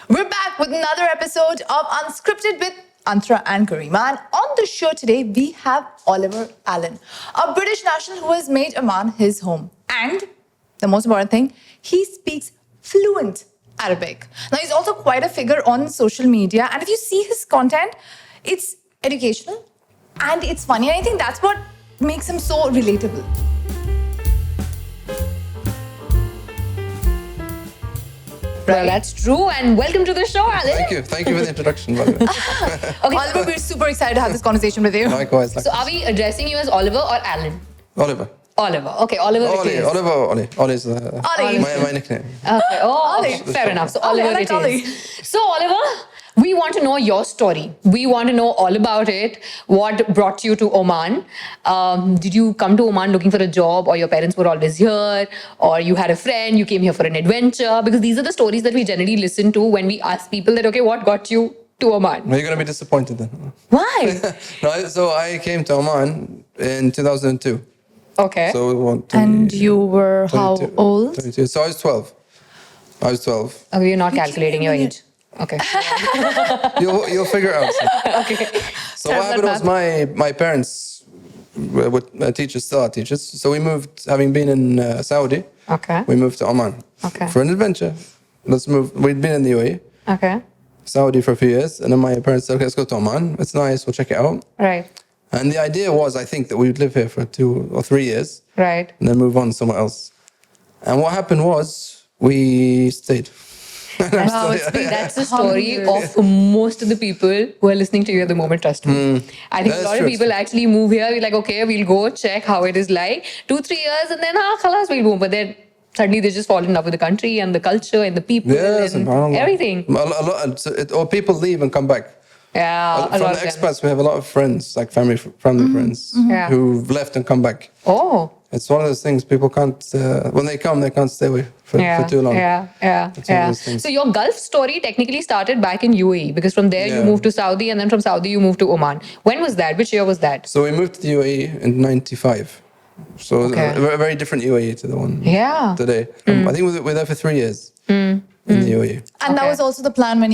We're back with another episode of Unscripted with Antara and Garima. And on the show today, we have Oliver Allan, a British national who has made Oman his home. And the most important thing, he speaks fluent Arabic. Now, he's also quite a figure on social media. And if you see his content, it's educational and it's funny. And I think that's what makes him so relatable. Well, that's true. And welcome to the show, Allan. Thank you. Thank you for the introduction, by the way. Okay, Oliver, we're super excited to have this conversation with you. Likewise. So are we addressing you as Oliver or Allan? Oliver. Oliver. Okay, Oliver it is. Oliver or Ollie. Ollie is Ollie. my nickname. Okay. Oh, Ollie. okay. Fair enough. So Ollie, Oliver I like it Ollie. is. So Oliver, we want to know your story. We want to know all about it. What brought you to Oman? Did you come to Oman looking for a job, or your parents were always here, or you had a friend, you came here for an adventure? Because these are the stories that we generally listen to when we ask people that, okay, what got you to Oman? Well, you're going to be disappointed then. Why? No, so I came to Oman in 2002. Okay. So And you were how 22, old? 22. So I was 12. Okay, you're not calculating your age. Okay. You'll figure it out. Okay. So what happened was my parents were teachers, still are teachers. So we moved, having been in Saudi, Okay. we moved to Oman Okay. for an adventure. Let's move. We'd been in the UAE, Okay. Saudi for a few years, and then my parents said, okay, let's go to Oman. It's nice, we'll check it out. Right. And the idea was, I think, that we would live here for 2 or 3 years Right. and then move on somewhere else. And what happened was we stayed. Wow, it's been That's the story of most of the people who are listening to you at the moment, trust me. I think That's a lot true. of people actually move here. We're like, okay, we'll go check how it is like. 2-3 years and then, khalas, we'll move. But then suddenly they just fall in love with the country and the culture and the people Yes, and subhanallah. everything. A lot, or people leave and come back. Yeah, a From lot the of them. expats, we have a lot of friends, like family friends, Yeah. who've left and come back. Oh, It's one of those things people can't, when they come, they can't stay away for too long. Yeah. It's one of those things. So your Gulf story technically started back in UAE, because from there you Yeah. moved to Saudi, and then from Saudi you moved to Oman. When was that? Which year was that? So we moved to the UAE in 95. So Okay. a very different UAE to the one Yeah. today. I think we were there for 3 years in the UAE. And that Okay. was also the plan when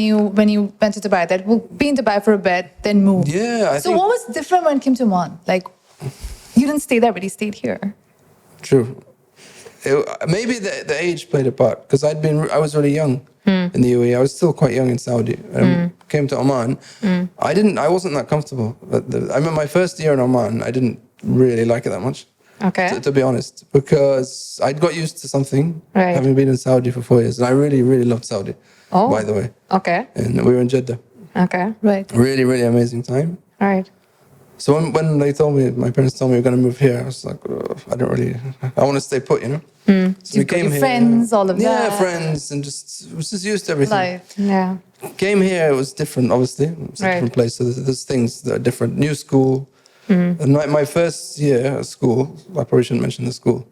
you went to Dubai, that we'll be in Dubai for a bit, then move. Yeah, I So think... what was different when it came to Oman? Like, you didn't stay there, but you stayed here. True. Maybe the age played a part, because I was really young in the UAE. I was still quite young in Saudi. Came to Oman. I wasn't that comfortable. I remember my first year in Oman, I didn't really like it that much. Okay. To be honest, because I'd got used to something, Right. having been in Saudi for 4 years, and I really, really loved Saudi. Oh. By the way, Okay. and we were in Jeddah. Okay. Right. Really, really amazing time. Right. So when my parents told me we were going to move here, I was like, I want to stay put, you know. So You've got your friends, all of that. Yeah, friends, and was just used to everything. Life. Yeah. Came here, it was different, obviously. It's a Right. different place. So there's things that are different. New school. And my first year at school, I probably shouldn't mention the school.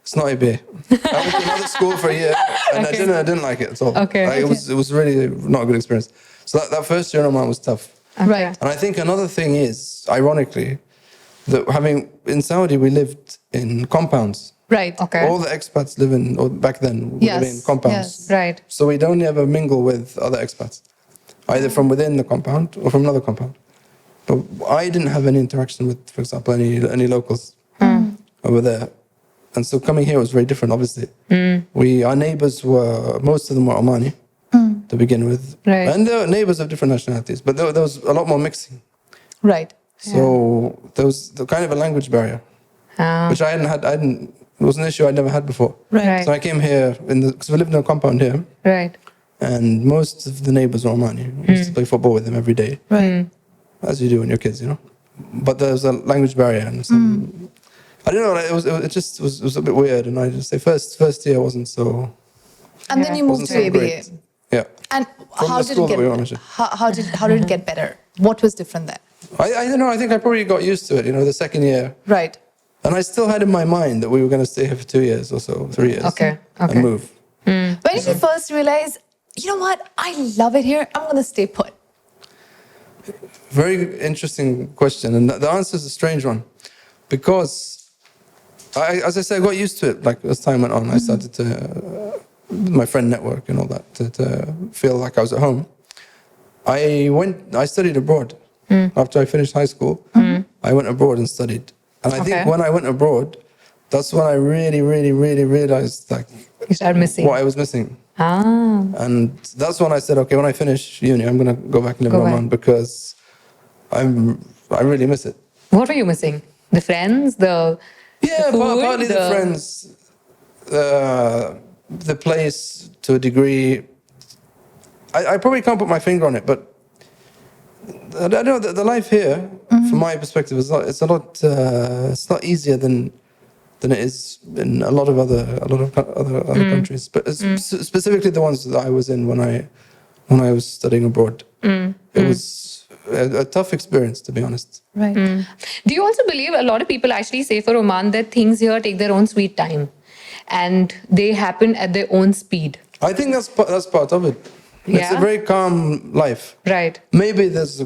It's not IBA. I went to another school for a year, and Okay. I didn't like it at all. Okay. Like, it was really not a good experience. So that first year in Oman was tough. Right. And I think another thing is, ironically, that in Saudi, we lived in compounds. Right. Okay. All the expats live in, or back then, we Yes, live in compounds. yes. Right. So we don't ever mingle with other expats, either from within the compound or from another compound. But I didn't have any interaction with, for example, any locals over there. And so coming here was very different, obviously. Our neighbors most of them were Omani to begin with. Right. And there were neighbors of different nationalities, but there was a lot more mixing. Right. So there was the kind of a language barrier, which it was an issue I'd never had before. Right. So I came here, because we lived in a compound here, Right. and most of the neighbors were Omani. We used to play football with them every day, Right. as you do when you're kids, you know. But there was a language barrier, and I don't know. It was a bit weird, and I just say first year wasn't so. And then you moved wasn't to so ABA. great. Yeah. And From how the did school it that we were get mentioning. how did it get better? What was different there? I don't know. I think I probably got used to it. You know, the second year, Right. and I still had in my mind that we were going to stay here for 2 years or so, 3 years, Okay. and move. When did you first realize, you know what, I love it here, I'm gonna stay put? Very interesting question, and the answer is a strange one, because as I said, I got used to it. Like as time went on, I started to my friend network and all that to feel like I was at home. I studied abroad. After I finished high school, I went abroad and studied. And I think when I went abroad, that's when I really, really, really realized like You started missing. what I was missing. Ah. And that's when I said, okay, when I finish uni, I'm going to go back and live in Oman because I really miss it. What were you missing? The friends? The food, partly the friends, the place to a degree. I probably can't put my finger on it, but I don't know, the life here, from my perspective, it's not easier than it is in a lot of other countries, but specifically the ones that I was in when I was studying abroad. It was a tough experience, to be honest. Right. Do you also believe a lot of people actually say for Oman that things here take their own sweet time and they happen at their own speed? I think that's part of it. It's a very calm life. Right. Maybe there's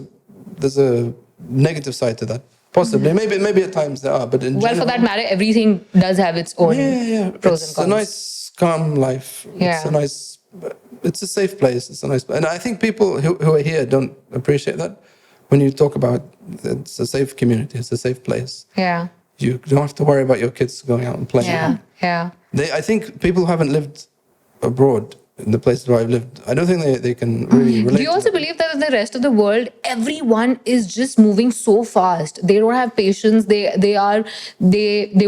a negative side to that. Possibly. Maybe at times there are, but in general, For that matter, everything does have its own pros and it's cons. a nice, calm life. Yeah. It's a safe place. It's a nice, and I think people who are here don't appreciate that. When you talk about it's a safe community, it's a safe place. Yeah. You don't have to worry about your kids going out and playing. Yeah. I think people who haven't lived abroad in the places where I've lived, I don't think they can really relate. Do you also believe that in the rest of the world, everyone is just moving so fast? They don't have patience. They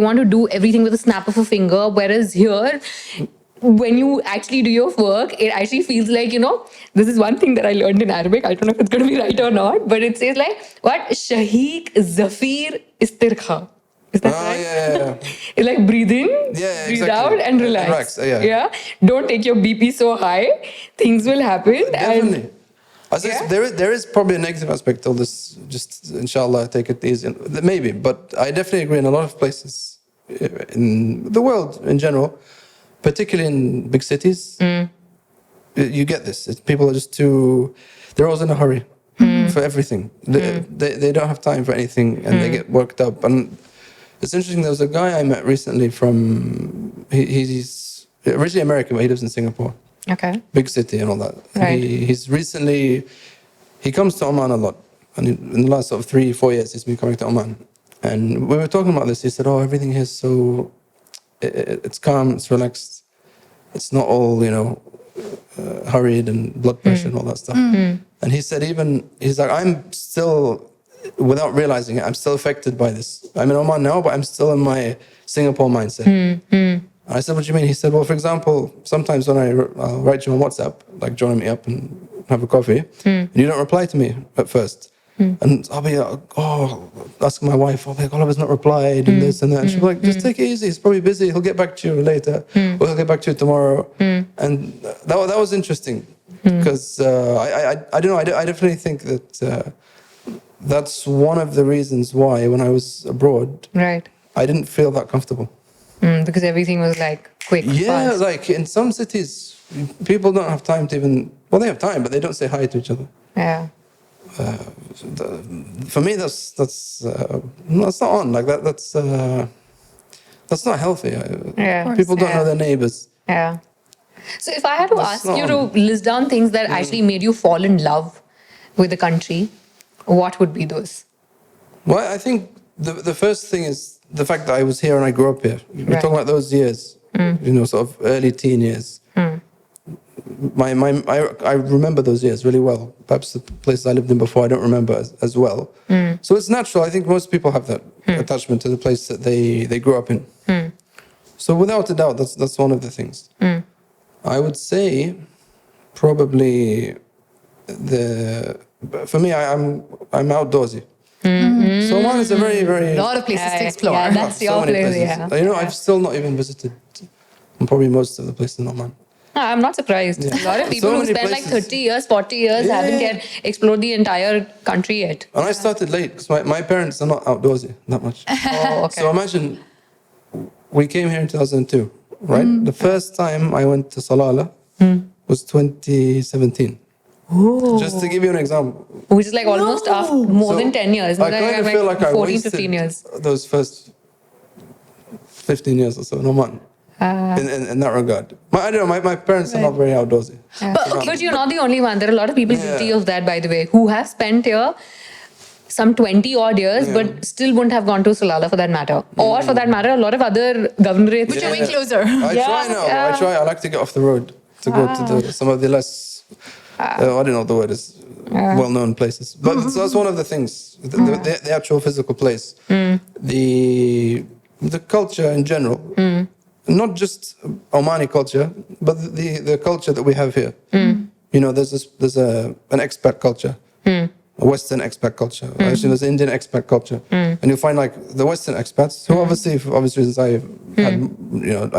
want to do everything with a snap of a finger. Whereas here, when you actually do your work, it actually feels like, this is one thing that I learned in Arabic. I don't know if it's going to be right or not, but it says like, what? Shaheek Zafir Istirkha. Is that right? Yeah. It's like breathe in, breathe exactly. out, and relax. Yeah. Don't take your BP so high. Things will happen. Definitely. There is probably a negative aspect to this. Just inshallah, take it easy. Maybe, but I definitely agree. In a lot of places in the world in general, particularly in big cities, you get this. People are just too. They're always in a hurry for everything. They don't have time for anything, and they get worked up. And it's interesting. There was a guy I met recently from. He's originally American, but he lives in Singapore. Okay. Big city and all that. Right. He comes to Oman a lot. And in the last sort of 3-4 years, he's been coming to Oman. And we were talking about this. He said, everything here is so, it's calm, it's relaxed. It's not all, hurried and blood pressure and all that stuff. And he said he's like, I'm still, without realizing it, I'm still affected by this. I'm in Oman now, but I'm still in my Singapore mindset. I said, what do you mean? He said, well, for example, sometimes when I'll write you on WhatsApp, like join me up and have a coffee, and you don't reply to me at first. And I'll be asking my wife, I'll be like, Oliver's not replied, and this and that. And she'll be like, just take it easy. He's probably busy. He'll get back to you later, or he'll get back to you tomorrow. And that was interesting because I don't know. I definitely think that that's one of the reasons why when I was abroad, Right. I didn't feel that comfortable. Because everything was like quick. Yeah, fast. like in some cities, people don't have time to even. Well, they have time, but they don't say hi to each other. Yeah. For me, that's not on. Like that. That's not healthy. Yeah. People don't know their neighbors. Yeah. So if I had to That's ask you not- to list down things that actually made you fall in love with the country, what would be those? Well, I think the first thing is the fact that I was here and I grew up here. We're Right. talking about those years, sort of early teen years. I remember those years really well. Perhaps the places I lived in before I don't remember as well. So it's natural. I think most people have that attachment to the place that they grew up in. So without a doubt, that's one of the things. I would say probably for me, I'm outdoorsy. So Oman is a very, very... A lot of places to explore. Yeah, that's so your many place. places. Yeah. I've still not even visited probably most of the places in Oman. I'm not surprised. Yeah. A lot of people So who many spend like places. 30 years, 40 years haven't yet explored the entire country yet. And I started late because my parents are not outdoorsy that much. Oh, okay. So imagine we came here in 2002, right? The first time I went to Salalah was 2017. Ooh. Just to give you an example. Which is like almost after more So than 10 years. I kind of feel like I 14, wasted 15 years. those first 15 years or so in Oman. in that regard. I don't know. My parents are not very outdoorsy. But you're not the only one. There are a lot of people guilty of that, by the way, who have spent here some 20 odd years, but still wouldn't have gone to Salala for that matter. Or for that matter, a lot of other governorates. Which are way closer. I try now. I try. I like to get off the road to go to some of the less, I don't know what the word is, well-known places. But so that's one of the things, the actual physical place. The culture in general, not just Omani culture, but the culture that we have here. You know, there's an expat culture. A Western expat culture. Actually, there's Indian expat culture, and you'll find like the Western expats, who obviously, for obvious reasons, I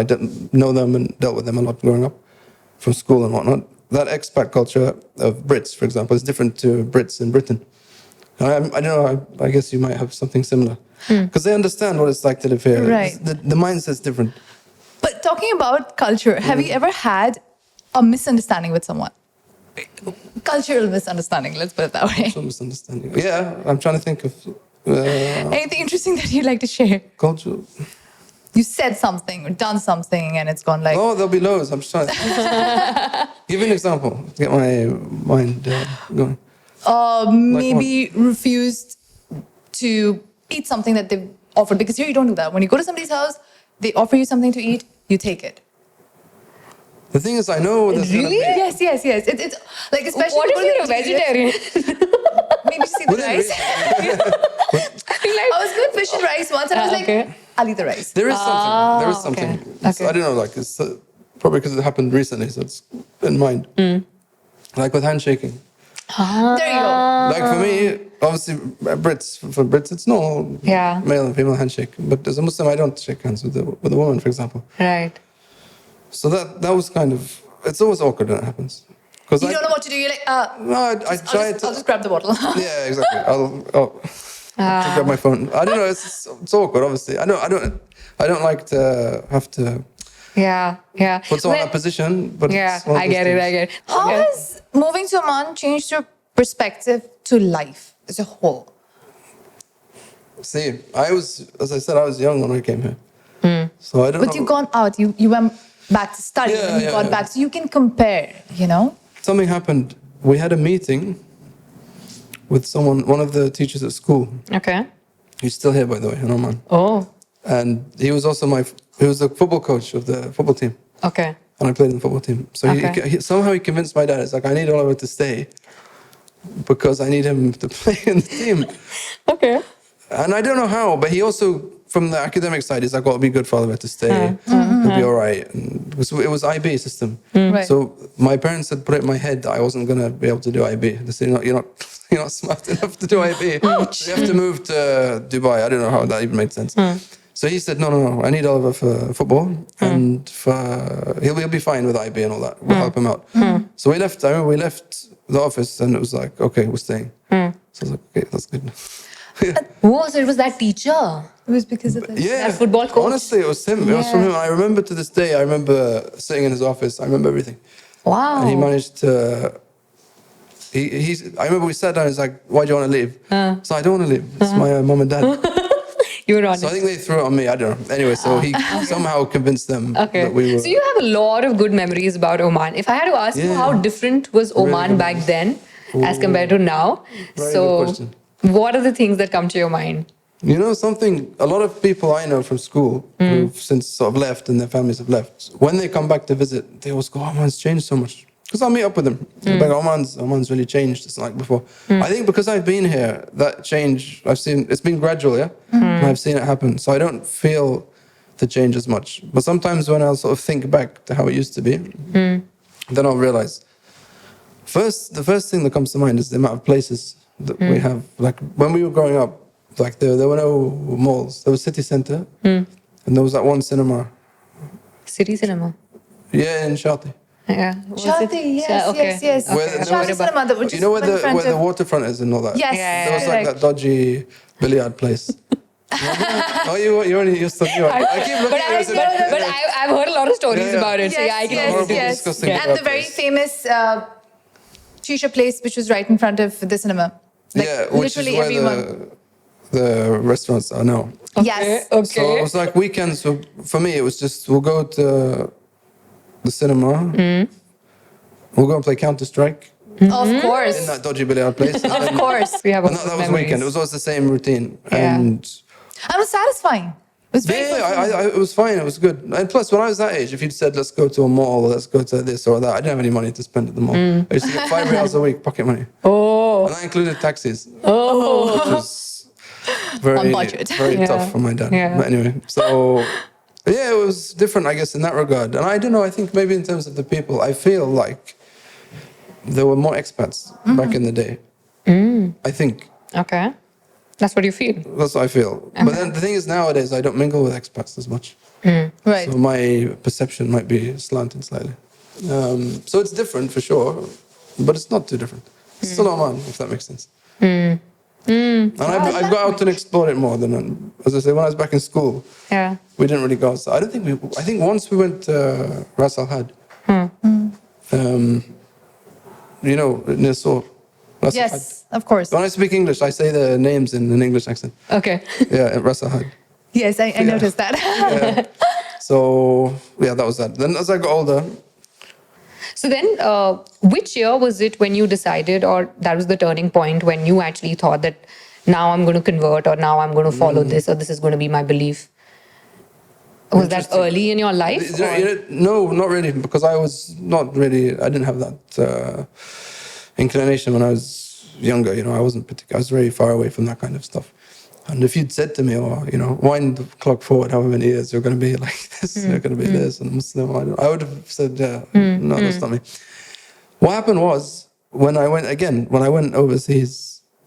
didn't know them and dealt with them a lot growing up from school and whatnot. That expat culture of Brits, for example, is different to Brits in Britain. I don't know. I guess you might have something similar because they understand what it's like to live here. Right. The mindset's different. But talking about culture, have you ever had a misunderstanding with someone? Cultural misunderstanding, let's put it that way. Some misunderstanding. Yeah, I'm trying to think of Anything interesting that you'd like to share? culture. You said something or done something and it's gone like... Oh, there'll be loads. I'm just trying to give you an example to get my mind going. maybe refused to eat something that they've offered. Because here you don't do that. When you go to somebody's house, they offer you something to eat, you take it. The thing is, I know there's gonna Really? be. Yes. It's like, especially... What if people you're a in Nigeria, vegetarian? Maybe just eat the Within rice. I was good fish and rice once and I was like, okay. I'll eat the rice. There is something. There is something. okay. It's- I don't know. Like it's probably because it happened recently, so it's in mind. Like with handshaking. There you go. Like for me, obviously, for Brits, it's normal. Yeah. Male and female handshake. But as a Muslim, I don't shake hands with a woman, for example. Right. So that was kind of. It's always awkward when it happens. Because You don't know what to do. You're like, No, I try I'll just grab the bottle. Yeah, exactly. I'll to grab my phone. I don't know. It's awkward. Obviously, I don't like to have to Yeah. put someone in Well, a position. But Yeah, it's one of I those get it. things. I get it. How Okay. has moving to Oman changed your perspective to life as a whole? See, as I said, I was young when I came here. So I don't know. But you've gone out, you went back to study and you got back, so you can compare, you know? Something happened. We had a meeting with one of the teachers at school. Okay. He's still here, by the way, in Oman. Oh, And he was also he was the football coach of the football team. okay. And I played in the football team. So Okay. somehow he convinced my dad, it's like, I need Oliver to stay because I need him to play in the team. Okay. And I don't know how, but he also, from the academic side, he's like, oh, it'll be good for Oliver to stay. He'll be all right. And it was IB system. Right. So my parents had put it in my head that I wasn't going to be able to do IB. They said, you're not smart enough to do IB. So you have to move to Dubai. I don't know how that even made sense. So he said, no, I need Oliver for football. And he'll be fine with IB and all that. We'll help him out. So I remember we left the office and it was like, okay, we're staying. So I was like, okay, that's good. Oh, so it was that teacher. It was because of this. Yeah, That football coach? Honestly, it was him. It was from him. I remember to this day. I remember sitting in his office. I remember everything. Wow. And he managed to. I remember we sat down. He's like, "Why do you want to leave?" So I don't want to leave. It's my mom and dad. You were honest. So I think they threw it on me. I don't know. Anyway, so he somehow convinced them Okay. that we were. So you have a lot of good memories about Oman. If I had to ask you, Yeah. how different was Oman good back then as compared to now? Very So good question. what are the things that come to your mind? You know something? A lot of people I know from school who've since sort of left and their families have left. When they come back to visit, they always go, "Oman's changed so much." Because I'll meet up with them. Like, Oman's really changed. It's not like before. I think because I've been here, that change I've seen. It's been gradual, yeah. And I've seen it happen, so I don't feel the change as much. But sometimes when I'll sort of think back to how it used to be, then I'll realize. The first thing that comes to mind is the amount of places that we have. Like when we were growing up, like there were no malls. There was city centre, and there was that one cinema. City cinema. Yeah, in Shati. Yeah. Was it? Shati, yes. Where the- Shati cinema, that would You know just in front where the of- waterfront is and all that? Yes, Yeah, There was like that dodgy billiard place. Oh, you already used to. I keep looking at it. But I've heard a lot of stories Yeah. about it, so yeah, I can Horrible, yes. disgusting And the very place. famous shisha place, which was right in front of the cinema. Like Yeah, which is literally where everyone. the restaurants are now. Yes. Okay. So it was like weekends. So for me, it was just we'll go to the cinema. We'll go and play Counter-Strike Of in course. that dodgy billiard place. Of course. We have a And lot that of was memories. weekend. It was always the same routine. Yeah. And It was satisfying. It was very fulfilling. it was fine. It was good. And plus, when I was that age, if you'd said, let's go to a mall, or let's go to this or that, I didn't have any money to spend at the mall. I used to get 5 reals a week, pocket money. Oh. And that included taxis. Oh. Which was very, On budget. very Yeah. tough for my dad. Yeah. But anyway, so yeah, it was different, I guess, in that regard. And I don't know, I think maybe in terms of the people, I feel like there were more expats back in the day. I think. Okay. That's what you feel. That's what I feel. But then the thing is, nowadays, I don't mingle with expats as much. Right. So my perception might be slanted slightly. So it's different for sure, but it's not too different. It's still Oman, if that makes sense. And I've got out and explored it more than, as I say, when I was back in school, Yeah. we didn't really go outside. I think once we went to Ras Al Had, near Sor. Ras Al Had. Yes, of course. When I speak English, I say the names in an English accent. Okay. Yeah, at Ras Al Had. Yes, I noticed that. Yeah. So, yeah, that was that. Then as I got older, So then, which year was it when you decided, or that was the turning point when you actually thought that now I'm going to convert, or now I'm going to follow this, or this is going to be my belief? Was that Interesting. early in your life? or- No, not really, because I didn't have that inclination when I was younger. I wasn't I was very far away from that kind of stuff. And if you'd said to me, wind the clock forward however many years, you're going to be like this, you're going to be this, and Muslim, I would have said, no, that's not me. What happened was, when I went overseas,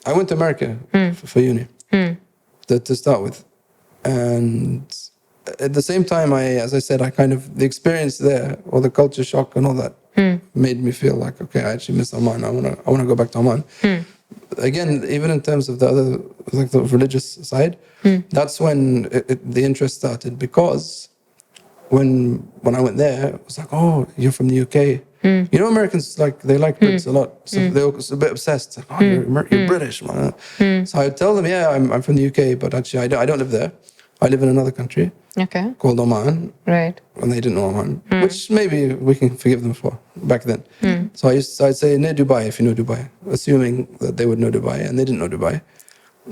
I went to America for uni to start with. And at the same time, as I said, the experience there, or the culture shock and all that, made me feel like, okay, I actually miss Oman. I want to go back to Oman. Again, even in terms of the religious side, that's when the interest started, because when I went there, it was like, oh, you're from the UK. Americans they like Brits a lot, so they were a bit obsessed. Like, oh, you're British, man. So I would tell them, yeah, I'm from the UK, but actually I don't live there. I live in another country Okay. called Oman, Right. and they didn't know Oman, which maybe we can forgive them for back then. So I'd say near Dubai, if you know Dubai, assuming that they would know Dubai, and they didn't know Dubai.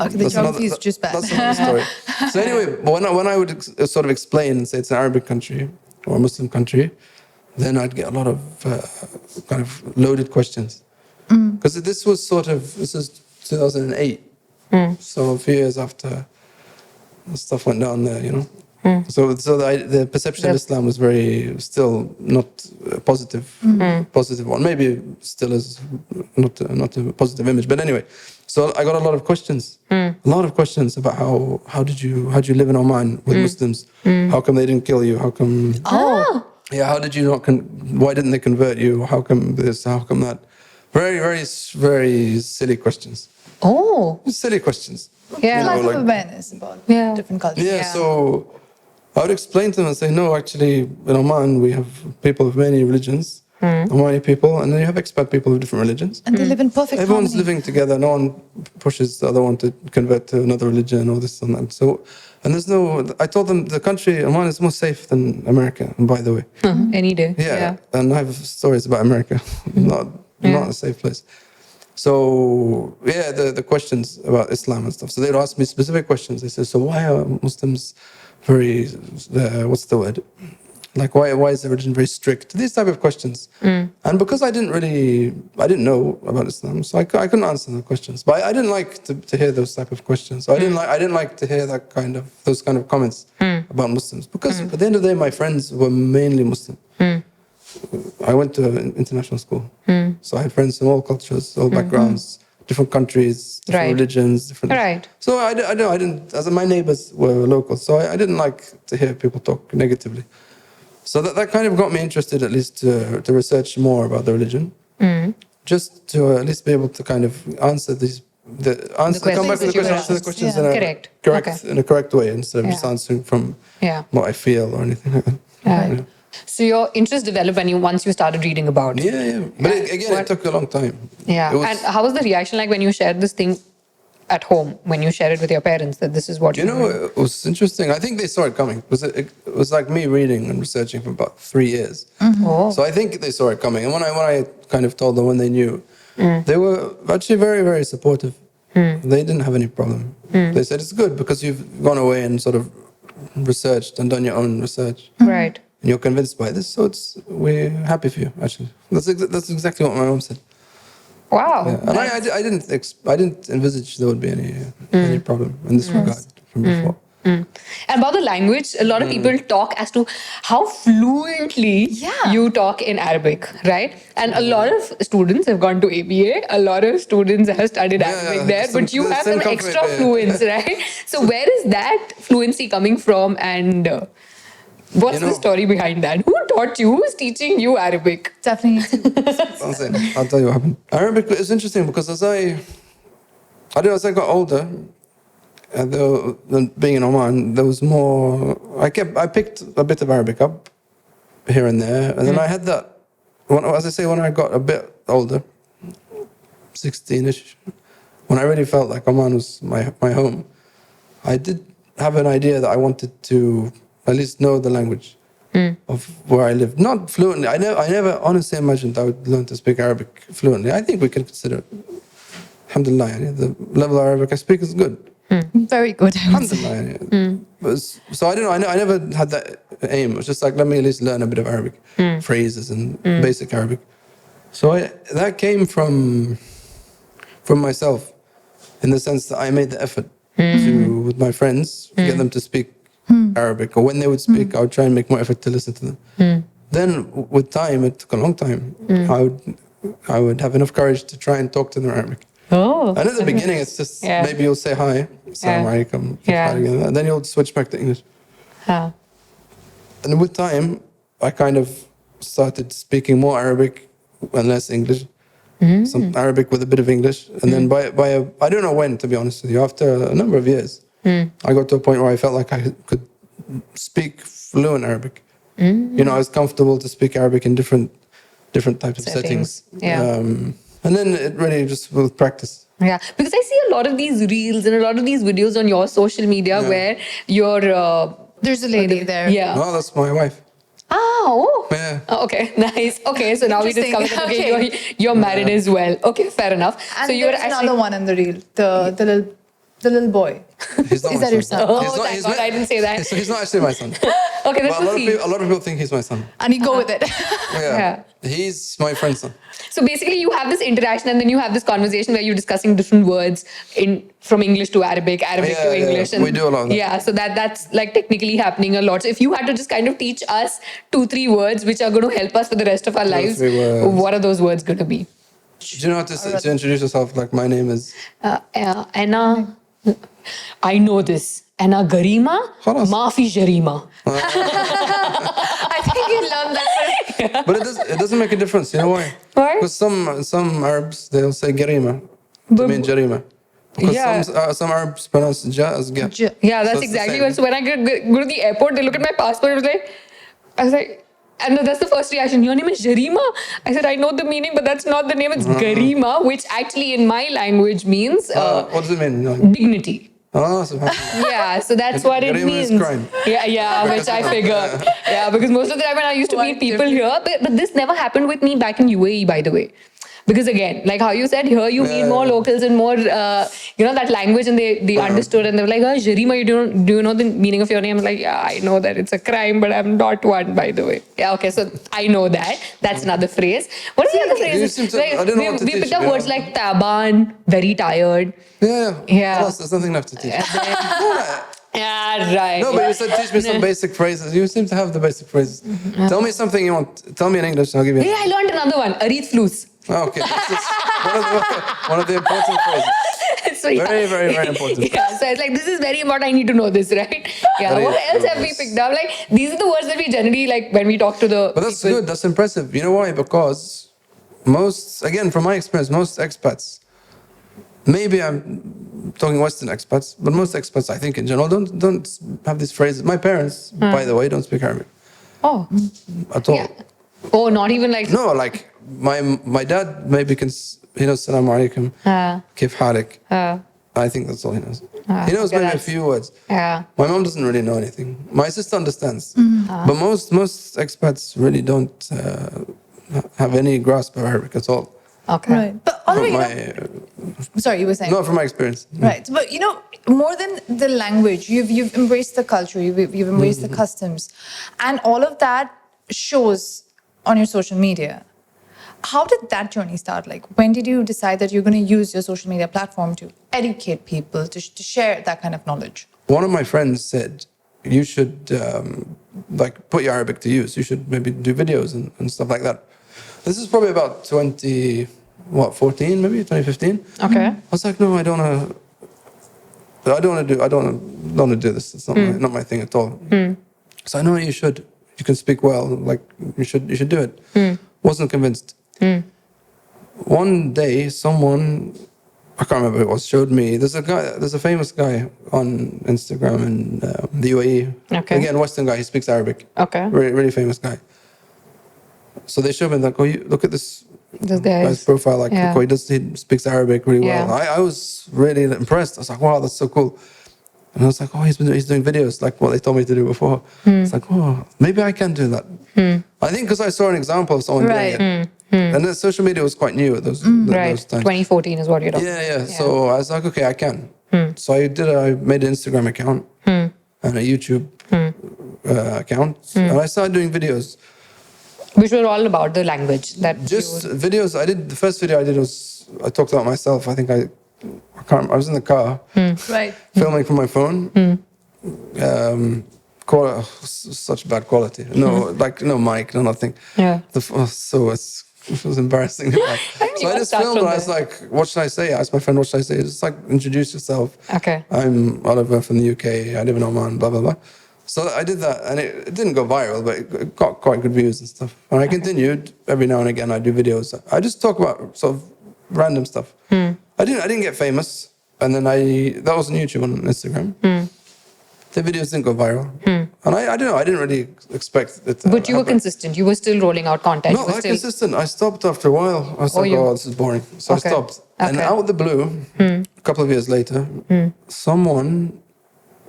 Okay, the geography is just bad. That's another story. So anyway, when I would sort of explain and say it's an Arabic country or a Muslim country, then I'd get a lot of kind of loaded questions. Because this is 2008, so a few years after stuff went down there, So the perception of Islam was still not a positive one. Maybe still is not a positive image, but anyway. So I got a lot of questions, about how did you live in Oman with Muslims? How come they didn't kill you? How come? Oh. Yeah, how did you not? Why didn't they convert you? How come this? How come that? Very, very, very silly questions. Oh. Silly questions. Yeah. Lack like- of awareness about Yeah. different cultures. Yeah, so I would explain to them and say, no, actually, in Oman, we have people of many religions, Omani people, and then you have expat people of different religions. And they live in perfect Everyone's harmony. living together. No one pushes the other one to convert to another religion or this and that. So, and I told them the country, Oman, is more safe than America, by the way. Any day. Yeah, and I have stories about America, not a safe place. So yeah, the questions about Islam and stuff. So they'd ask me specific questions. They said, so why are Muslims very, what's the word? Like why is the religion very strict? These type of questions. And because I didn't know about Islam, so I couldn't answer the questions. But I didn't like to hear those type of questions. So I didn't like to hear those kind of comments about Muslims, because at the end of the day, my friends were mainly Muslim. I went to an international school, so I had friends from all cultures, all backgrounds, different countries, different Right. religions, different. Right. So I didn't. As my neighbors were local, so I didn't like to hear people talk negatively. So that kind of got me interested, at least to research more about the religion, just to at least be able to kind of answer come back to the questions that you questions, were answer the asked. questions Yeah. Correct. in a correct way, instead of just Yeah. answering from Yeah. what I feel or anything like that. Right. So your interest developed once you started reading about it. Yeah. But again, it took a long time. Yeah. It was- And how was the reaction like when you shared this thing at home when you share it with your parents that this is what You know, it was interesting. I think they saw it coming. It was like me reading and researching for about 3 years. Oh. So I think they saw it coming. And when I kind of told them when they knew, they were actually very, very supportive. They didn't have any problem. They said, it's good because you've gone away and sort of researched and done your own research. Right. And you're convinced by this, so we're happy for you, actually. That's exactly what my mom said. Wow. Yeah. And I didn't envisage there would be any problem in this regard from before. And about the language, a lot of people talk as to how fluently Yeah. you talk in Arabic, right? And a lot of students have gone to ABA, a lot of students have studied Arabic there, but you have some extra fluency, right? So where is that fluency coming from, and what's the story behind that? Who taught you? Who's teaching you Arabic? Definitely. I'll tell you what happened. Arabic is interesting because as I got older, being in Oman, there was more. I picked a bit of Arabic up here and there, and then I had that. When I got a bit older, 16ish, when I really felt like Oman was my home, I did have an idea that I wanted to at least know the language of where I lived. Not fluently. I never honestly imagined I would learn to speak Arabic fluently. I think we can consider, alhamdulillah, the level of Arabic I speak is good. Very good, I would say. Alhamdulillah. So I never had that aim. It was just like, let me at least learn a bit of Arabic, phrases and basic Arabic. So that came from myself, in the sense that I made the effort to, with my friends, get them to speak Arabic, or when they would speak, I would try and make more effort to listen to them. Then, with time, it took a long time. I would have enough courage to try and talk to them in Arabic. Oh. And at the beginning, it's just maybe you'll say hi, Assalamu alaikum, and then you'll switch back to English. And with time, I kind of started speaking more Arabic and less English. Some Arabic with a bit of English, and then I don't know when, to be honest with you, after a number of years, I got to a point where I felt like I could speak fluent Arabic. You know, I was comfortable to speak Arabic in different types of settings. And then it really just with practice. Yeah, because I see a lot of these reels and a lot of these videos on your social media where you're... There's a lady there. Yeah. Oh, that's my wife. Oh. Yeah. Oh, okay, nice. Okay, so now we discovered that you're married as well. Okay, fair enough. And So you're there's another one in the reel, the little boy. He's not Is my that your son. son? Oh, He's not, thank God I didn't say that. He's not actually my son. Okay, that's But the a lot of people think he's my son. And you go with it. Yeah. He's my friend's son. So basically, you have this interaction, and then you have this conversation where you're discussing different words from English to Arabic, Arabic to English. And we do a lot of that. Yeah, so that's like technically happening a lot. So if you had to just kind of teach us 2-3 words which are going to help us for the rest of our lives, 3 words. what are those words going to be? Do you know how to introduce yourself? Like, my name is... Anna, I know this. Anna Garima, خلاص. Maafi Jarima. I think you learned that. But it doesn't make a difference. You know why? Why? Because some Arabs, they'll say Garima to mean Jarima. Because some Arabs pronounce Ja as Ga. Yeah, that's So it's the exactly same. what. So when I go to the airport, they look at my passport. I was like, and that's the first reaction. Your name is Jarima? I said, I know the meaning, but that's not the name. It's Garima, which actually in my language means What does it mean? No. dignity. Oh, subhanAllah. Yeah, so that's what it Garima is means. crime. Yeah, which I figured. Yeah, because most of the time when I used to meet people here, but this never happened with me back in UAE, by the way. Because again, like how you said, here you meet more locals and more, that language, and they understood, and they were like, oh, Jarima, do you know the meaning of your name? I'm like, yeah, I know that it's a crime, but I'm not one, by the way. Yeah, okay, so I know that. That's another phrase. What are the other phrases? I don't know what to we teach picked up you. words like taban, very tired. Yeah. Yeah. There's nothing left to teach. Yeah, right. No, but you said teach me some basic phrases. You seem to have the basic phrases. Tell me something you want. Tell me in English and I'll give you. Hey, I learned another one. Arit flus. Oh, okay. That's one of the important phrases. So, yeah. Very, very, very important. Yeah, so it's like, this is very important. I need to know this, right? Yeah. Arit What else have we flus. picked up? Like, these are the words that we generally like when we talk to the. But that's people. good. That's impressive. You know why? Because again, from my experience, most expats, maybe I'm talking Western expats, but most expats, I think in general, don't have these phrases. My parents, by the way, don't speak Arabic Oh. at all. Yeah. Oh, not even like. No, like my dad maybe he knows Assalamu alaikum, kif halik. I think that's all he knows. He knows okay, maybe a that's- few words. Yeah. My mom doesn't really know anything. My sister understands, but most expats really don't have any grasp of Arabic at all. Okay. Right. But although, From you my, know, sorry, you were saying. not from my experience. Right. But you know, more than the language, you've embraced the culture, you've embraced the customs, and all of that shows on your social media. How did that journey start? Like, when did you decide that you're going to use your social media platform to educate people, to share that kind of knowledge? One of my friends said, you should like put your Arabic to use. You should maybe do videos and stuff like that. This is probably about 14 maybe, 2015. Okay. I was like, no, I don't want to do this. It's not my thing at all. So I know you should. You can speak well. Like you should do it. Wasn't convinced. One day, someone, I can't remember who it was, showed me. There's a famous guy on Instagram in the UAE. Okay. Again, Western guy. He speaks Arabic. Okay. Really, really famous guy. So they showed me like, oh, look at this This guy's guy's profile. Like, yeah. look, he speaks Arabic really well. Yeah. I was really impressed. I was like, wow, that's so cool. And I was like, oh, he's doing videos like what they told me to do before. It's like, oh, maybe I can do that. I think because I saw an example of someone Right. doing it. And then social media was quite new at those Right. times. 2014 is what you're talking Yeah. So I was like, okay, I can. So I made an Instagram account and a YouTube account. And I started doing videos. Which were all about the language that Just videos. The first video I did was, I talked about myself. I think I was in the car Right. filming from my phone. Such bad quality. No, like no mic, no nothing. Yeah. It was embarrassing. So you I gotta just start filmed from and I was there. like, what should I say? I asked my friend, what should I say? Just like, introduce yourself. Okay. I'm Oliver from the UK. I live in Oman, blah, blah, blah. So I did that, and it didn't go viral, but it got quite good views and stuff. And I continued. Every now and again, I do videos. I just talk about sort of random stuff. I didn't get famous, and then that was on YouTube and Instagram. The videos didn't go viral, and I don't know. I didn't really expect it. To But you were happen. consistent. You were still rolling out content. No, you were not still consistent. I stopped after a while. I was like, you- oh, this is boring. So Okay. I stopped. And Okay. out of the blue, a couple of years later, someone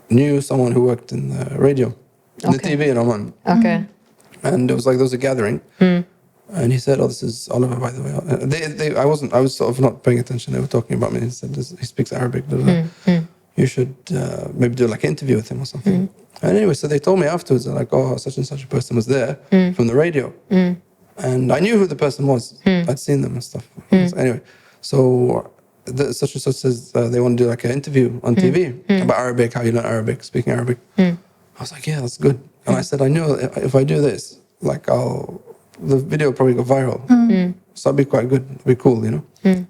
knew someone who worked in the radio, the Okay. TV in Oman. okay. And it was like there was a gathering. And he said, oh, this is Oliver, by the way. I was sort of not paying attention. They were talking about me. He said, he speaks Arabic. Blah, blah, blah. You should maybe do like an interview with him or something. And anyway, so they told me afterwards, they're like, oh, such and such a person was there from the radio. And I knew who the person was. I'd seen them and stuff. So anyway, so such and such says they want to do like an interview on TV about Arabic, how you learn Arabic, speaking Arabic. I was like, yeah, that's good. And I said, I know if I do this, like the video will probably go viral. So that'd be quite good. It'd be cool, you know?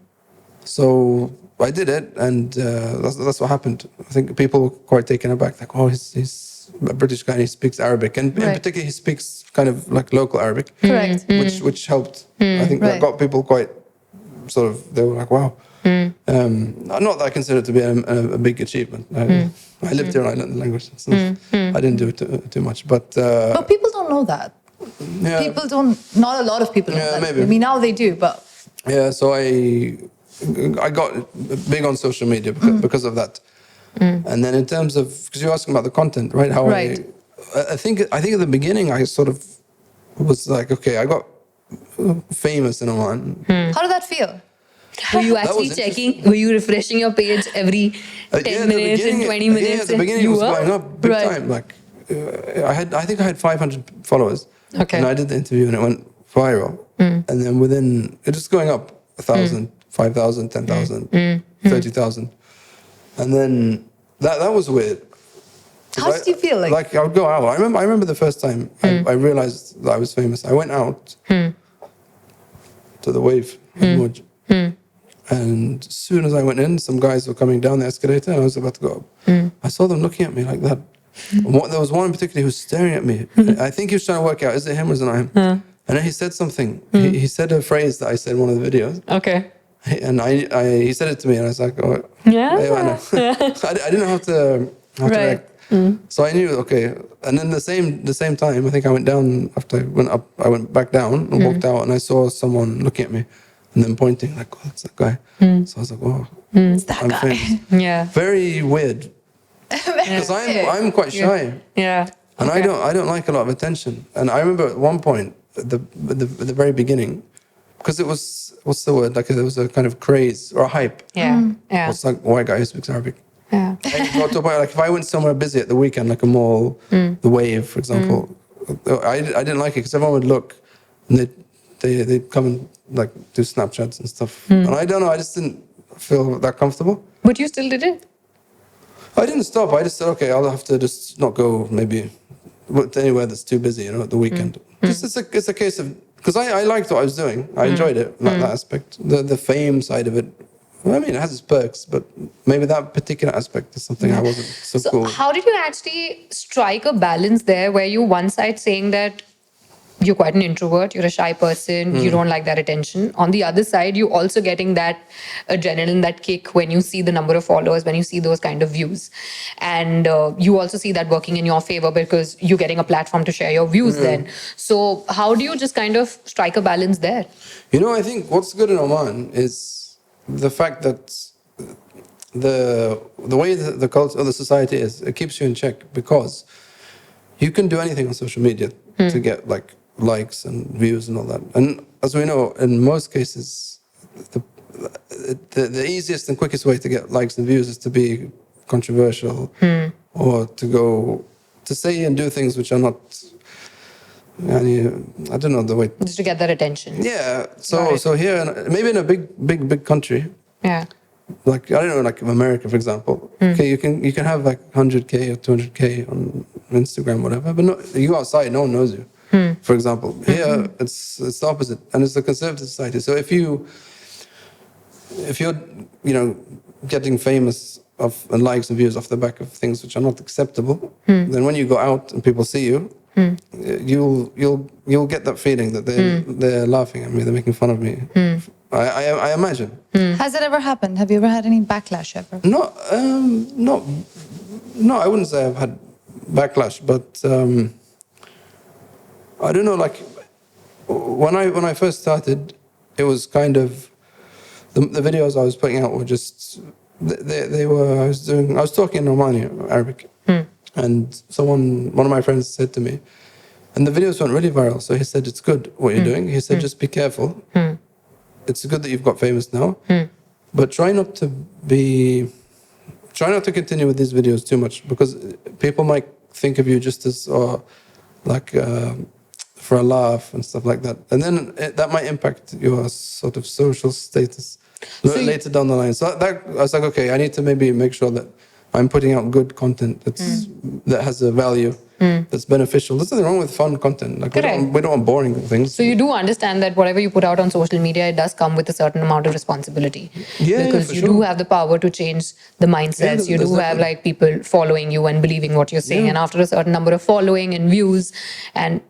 So I did it, and that's what happened. I think people were quite taken aback, like, oh, he's a British guy and he speaks Arabic. And in Right. particular, he speaks kind of like local Arabic, Correct. which helped. I think that Right. got people quite sort of, they were like, wow. Not that I consider it to be a big achievement. I lived here and I learned the language. So I didn't do it too much. But But people don't know that. yeah. People don't, not a lot of people know Yeah, that. maybe. I mean, now they do, but Yeah, so I got big on social media because of that. And then in terms of, because you're asking about the content, right? How Right. I think at the beginning I sort of was like, okay, I got famous in Oman. how did that feel? Were you That was actually checking? Were you refreshing your page every 10 Yeah, at the minutes and beginning- 20 minutes? Yeah, at the beginning you it was were? going up big Right. time. Like I think I had 500 followers. Okay. And I did the interview and it went viral. And then it was going up 1,000, 5,000, 10,000, 30,000. And then that was weird. How did you feel? Like I would go out. I remember the first time I realized that I was famous. I went out to the wave in Moj. And as soon as I went in, some guys were coming down the escalator and I was about to go up. I saw them looking at me like that. There was one in particular who was staring at me. I think he was trying to work out, is it him or is it not him? And then he said something. He said a phrase that I said in one of the videos. Okay. And he said it to me and I was like, oh, Yeah. I know. I didn't know how to Right. react. So I knew, okay. And then the same time, I think I went down after I went up. I went back down and walked out, and I saw someone looking at me. And and then pointing like, oh, that's that guy. So I was like, oh, It's that I'm guy. famous. Yeah. Very weird because I'm quite shy. Yeah. And Okay. I don't like a lot of attention. And I remember at one point, at the very beginning, because it was, what's the word? Like there was a kind of craze or a hype. Yeah. Yeah. It's like white guy who speaks Arabic. Yeah. I got to a point, like if I went somewhere busy at the weekend, like a mall, the Wave, for example, I didn't like it because everyone would look and they'd come and like do Snapchats and stuff. And I don't know, I just didn't feel that comfortable. But you still did it. I didn't stop. I just said, okay, I'll have to just not go maybe anywhere that's too busy, you know, at the weekend. Just it's a case of, because I liked what I was doing. I enjoyed it, that aspect. The fame side of it, well, I mean, it has its perks, but maybe that particular aspect is something I wasn't so So cool with. how did you actually strike a balance there where you one side saying that you're quite an introvert, you're a shy person, you don't like that attention. On the other side, you're also getting that adrenaline, that kick when you see the number of followers, when you see those kind of views. And you also see that working in your favor because you're getting a platform to share your views then. So how do you just kind of strike a balance there? You know, I think what's good in Oman is the fact that the way the culture or the society is, it keeps you in check because you can do anything on social media to get like likes and views and all that. And as we know, in most cases, the easiest and quickest way to get likes and views is to be controversial or to say and do things which are not. I don't know the way. Just to get that attention. Yeah. Got So it. so here, maybe in a big country, Yeah. like I don't know, like America, for example. Okay, you can have like 100K or 200K on Instagram, whatever. But you go outside, no one knows you. For example, here it's the opposite, and it's a conservative society. So if you're getting famous and likes and views off the back of things which are not acceptable, then when you go out and people see you, you'll get that feeling that they're laughing at me, they're making fun of me. I imagine. Has it ever happened? Have you ever had any backlash ever? No, I wouldn't say I've had backlash, but I don't know. Like when I first started, it was kind of the videos I was putting out were just they were. I was talking in Romani, Arabic, and one of my friends said to me, and the videos went really viral. So he said, "It's good what you're doing." He said, "Just be careful. It's good that you've got famous now, but try not to continue with these videos too much because people might think of you just as for a laugh and stuff like that, and then that might impact your sort of social status later down the line." So that I was like, okay, I need to maybe make sure that I'm putting out good content that has a value, that's beneficial. There's nothing wrong with fun content. Like Correct. we don't want boring things. So you do understand that whatever you put out on social media, it does come with a certain amount of responsibility. Yeah, because for you sure. do have the power to change the mindsets. Yeah, You do there's have definitely- like people following you and believing what you're saying. Yeah. And after a certain number of following and views, and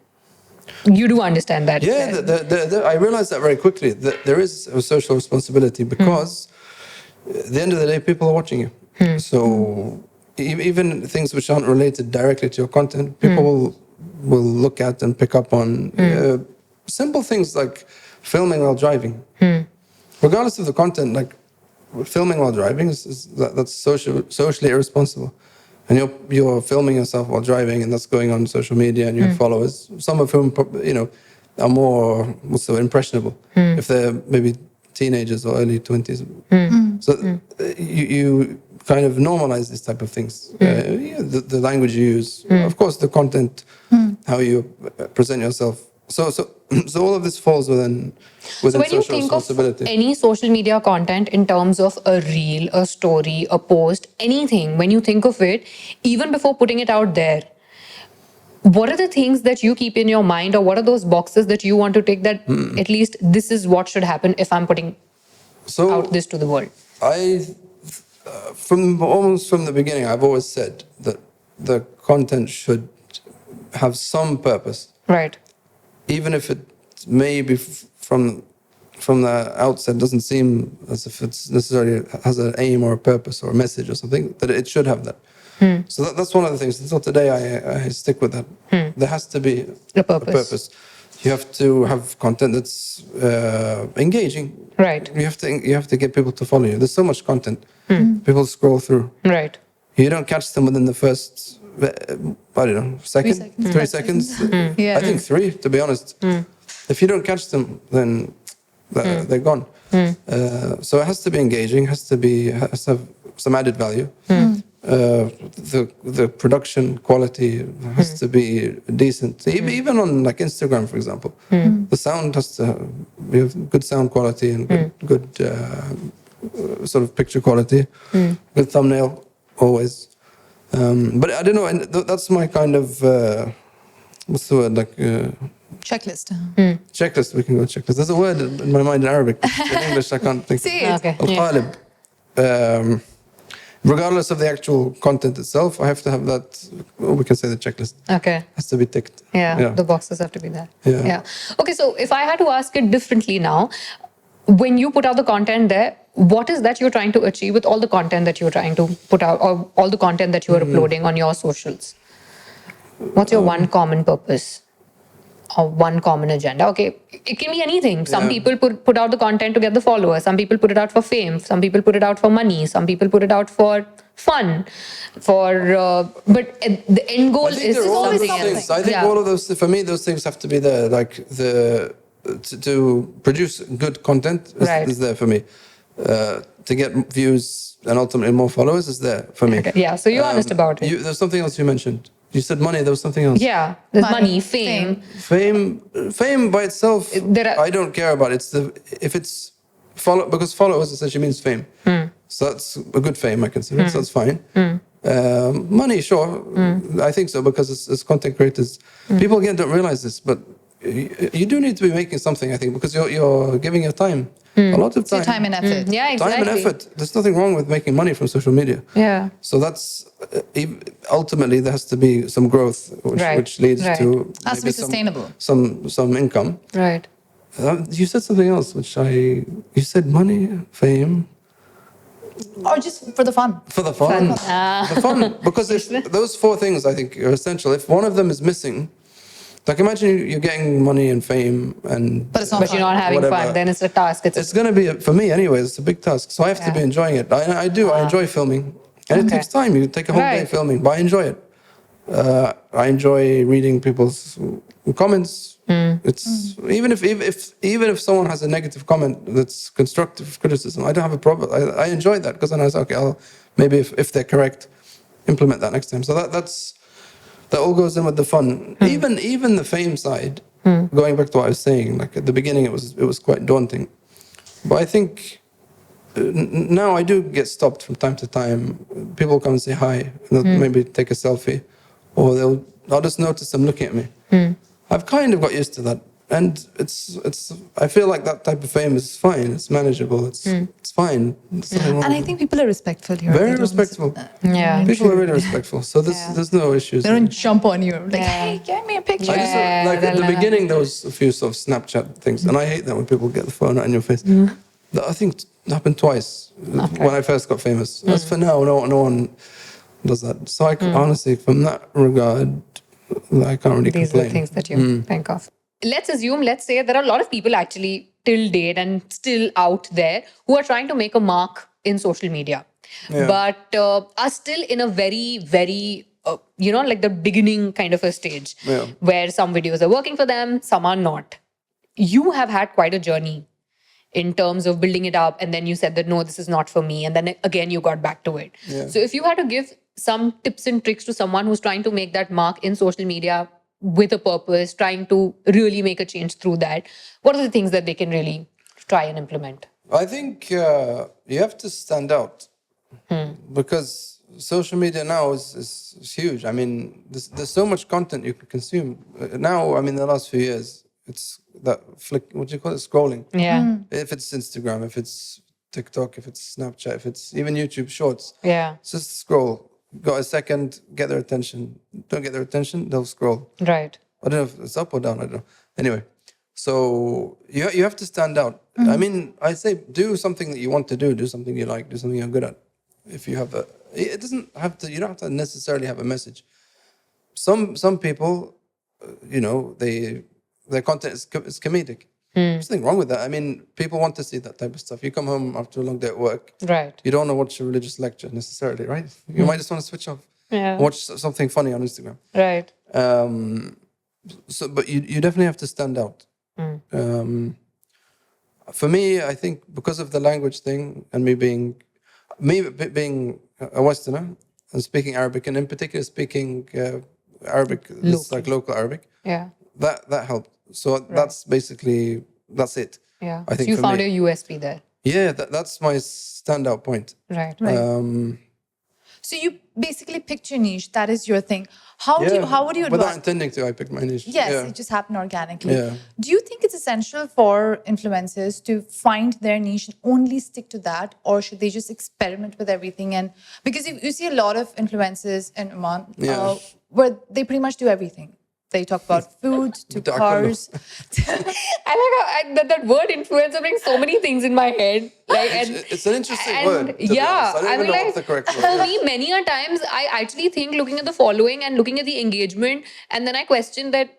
you do understand that. Yeah, I realized that very quickly, that there is a social responsibility because at the end of the day, people are watching you. So even things which aren't related directly to your content, people will look at and pick up on simple things like filming while driving. Regardless of the content, like filming while driving that's socially irresponsible. And you're filming yourself while driving, and that's going on social media, and you have followers, some of whom are more impressionable if they're maybe teenagers or early 20s. So you kind of normalize these type of things. The language you use, of course, the content, how you present yourself. So all of this falls within So when you social think of responsibility. any social media content in terms of a reel, a story, a post, anything, when you think of it, even before putting it out there, what are the things that you keep in your mind, or what are those boxes that you want to take that at least this is what should happen if I'm putting out this to the world? Almost from the beginning, I've always said that the content should have some purpose. Right. Even if it maybe from the outset doesn't seem as if it's necessarily has an aim or a purpose or a message or something, that it should have that. So that's one of the things. Until today, I stick with that. There has to be A purpose. You have to have content that's engaging. Right. You have to get people to follow you. There's so much content. People scroll through. Right. You don't catch them within the first, I don't know, second, 3 seconds. Yeah. I think 3, to be honest. If you don't catch them, then they're gone. So it has to be engaging, has to have some added value. The production quality has to be decent. Even on like Instagram, for example, the sound has to have good sound quality and good sort of picture quality, good thumbnail always. But I don't know, and that's my kind of what's the word, like Checklist. checklist. We can go checklist. There's a word in my mind in Arabic. In English, I can't think. See, Okay. Al-Qalib. Regardless of the actual content itself, I have to have that, or we can say the checklist. Okay. Has to be ticked. Yeah, the boxes have to be there. Yeah. Okay, so if I had to ask it differently now, when you put out the content there, what is that you're trying to achieve with all the content that you're trying to put out, or all the content that you're uploading on your socials? What's your one common purpose or one common agenda? Okay, it can be anything. Some Yeah. people put out the content to get the followers. Some people put it out for fame. Some people put it out for money. Some people put it out for fun. But the end goal I think is they're all something those else. things. I think all of those, for me, those things have to be there. Like to produce good content is there for me. To get views and ultimately more followers is there for me. Okay. Yeah, so you're honest about it. There's something else you mentioned. You said money. There was something else. Yeah, there's Money, money, fame. Fame by itself, I don't care about. If it's because followers essentially means fame. So that's a good fame, I consider. So that's fine. Money, sure, I think so, because as content creators, people again don't realize this, but you do need to be making something, I think, because you're giving your time, a lot of it's your time. time and effort. Yeah, exactly. Time and effort. There's nothing wrong with making money from social media. Yeah. So that's ultimately there has to be some growth, which leads to Has to maybe be sustainable. some income. Right. You said something else, you said money, fame, Or just for the fun. for the fun. The fun, because those 4 things I think are essential. If one of them is missing, like imagine you're getting money and fame, But it's not But you're not having Whatever. fun, then it's a task. it's going to be, for me anyway, it's a big task. So I have to be enjoying it. I do. I enjoy filming. And it takes time. You take a whole day Right. filming, but I enjoy it. I enjoy reading people's comments. It's even if someone has a negative comment that's constructive criticism, I don't have a problem. I enjoy that because then I say, okay, I'll maybe if they're correct, implement that next time. So that all goes in with the fun. Even the fame side. Going back to what I was saying, like at the beginning, it was quite daunting, but I think. Now I do get stopped from time to time. People come and say hi, and they'll maybe take a selfie, or I'll just notice them looking at me. I've kind of got used to that, and it's. I feel like that type of fame is fine. It's manageable. It's fine. And I think people are respectful here. Very They don't- respectful. Yeah. People are really respectful. So there's no issues. They don't jump on you like, Yeah. hey, get me a picture. I just like at the beginning there was a few sort of Snapchat things, and I hate that when people get the phone out in your face. I think it happened twice when I first got famous. As for now, no one does that. So I honestly, from that regard, I can't really These are complain. the things that you think of. Let's say there are a lot of people actually till date and still out there who are trying to make a mark in social media, but are still in a very, very, like the beginning kind of a stage where some videos are working for them, some are not. You have had quite a journey in terms of building it up, and then you said that no, this is not for me, and then again you got back to it. So if you had to give some tips and tricks to someone who's trying to make that mark in social media with a purpose, trying to really make a change through that, what are the things that they can really try and implement? I think you have to stand out because social media now is huge. I mean, there's so much content you can consume now. I mean, the last few years, it's that what do you call it? Scrolling. Yeah. If it's Instagram, if it's TikTok, if it's Snapchat, if it's even YouTube Shorts. Yeah. Just scroll. Got a second, get their attention. Don't get their attention, they'll scroll. Right. I don't know if it's up or down. I don't know. Anyway, so you have to stand out. I mean, I say do something that you want to do something you like, do something you're good at. If you have it doesn't have to. You don't have to necessarily have a message. Some people, their content is comedic. There's nothing wrong with that. I mean, people want to see that type of stuff. You come home after a long day at work. Right. You don't want to watch a religious lecture necessarily, right? You might just want to switch off. Yeah. Watch something funny on Instagram. Right. But you definitely have to stand out. For me, I think because of the language thing and me being a Westerner and speaking Arabic, and in particular speaking Arabic, this like local Arabic, Yeah. that helped. So that's it. Yeah. I think so you for found me. your USP there. Yeah, that's my standout point. Right. So you basically picked your niche. That is your thing. How would you Without advise? intending to, I picked my niche. Yes, Yeah. it just happened organically. Yeah. Do you think it's essential for influencers to find their niche and only stick to that, or should they just experiment with everything? And because you see a lot of influencers in Oman where they pretty much do everything. They talk about food to cars. I like how that word influencer brings so many things in my head. Like, It's an interesting word. To be honest. I don't even know what's the correct word. For me, many a times I actually think looking at the following and looking at the engagement, and then I question that.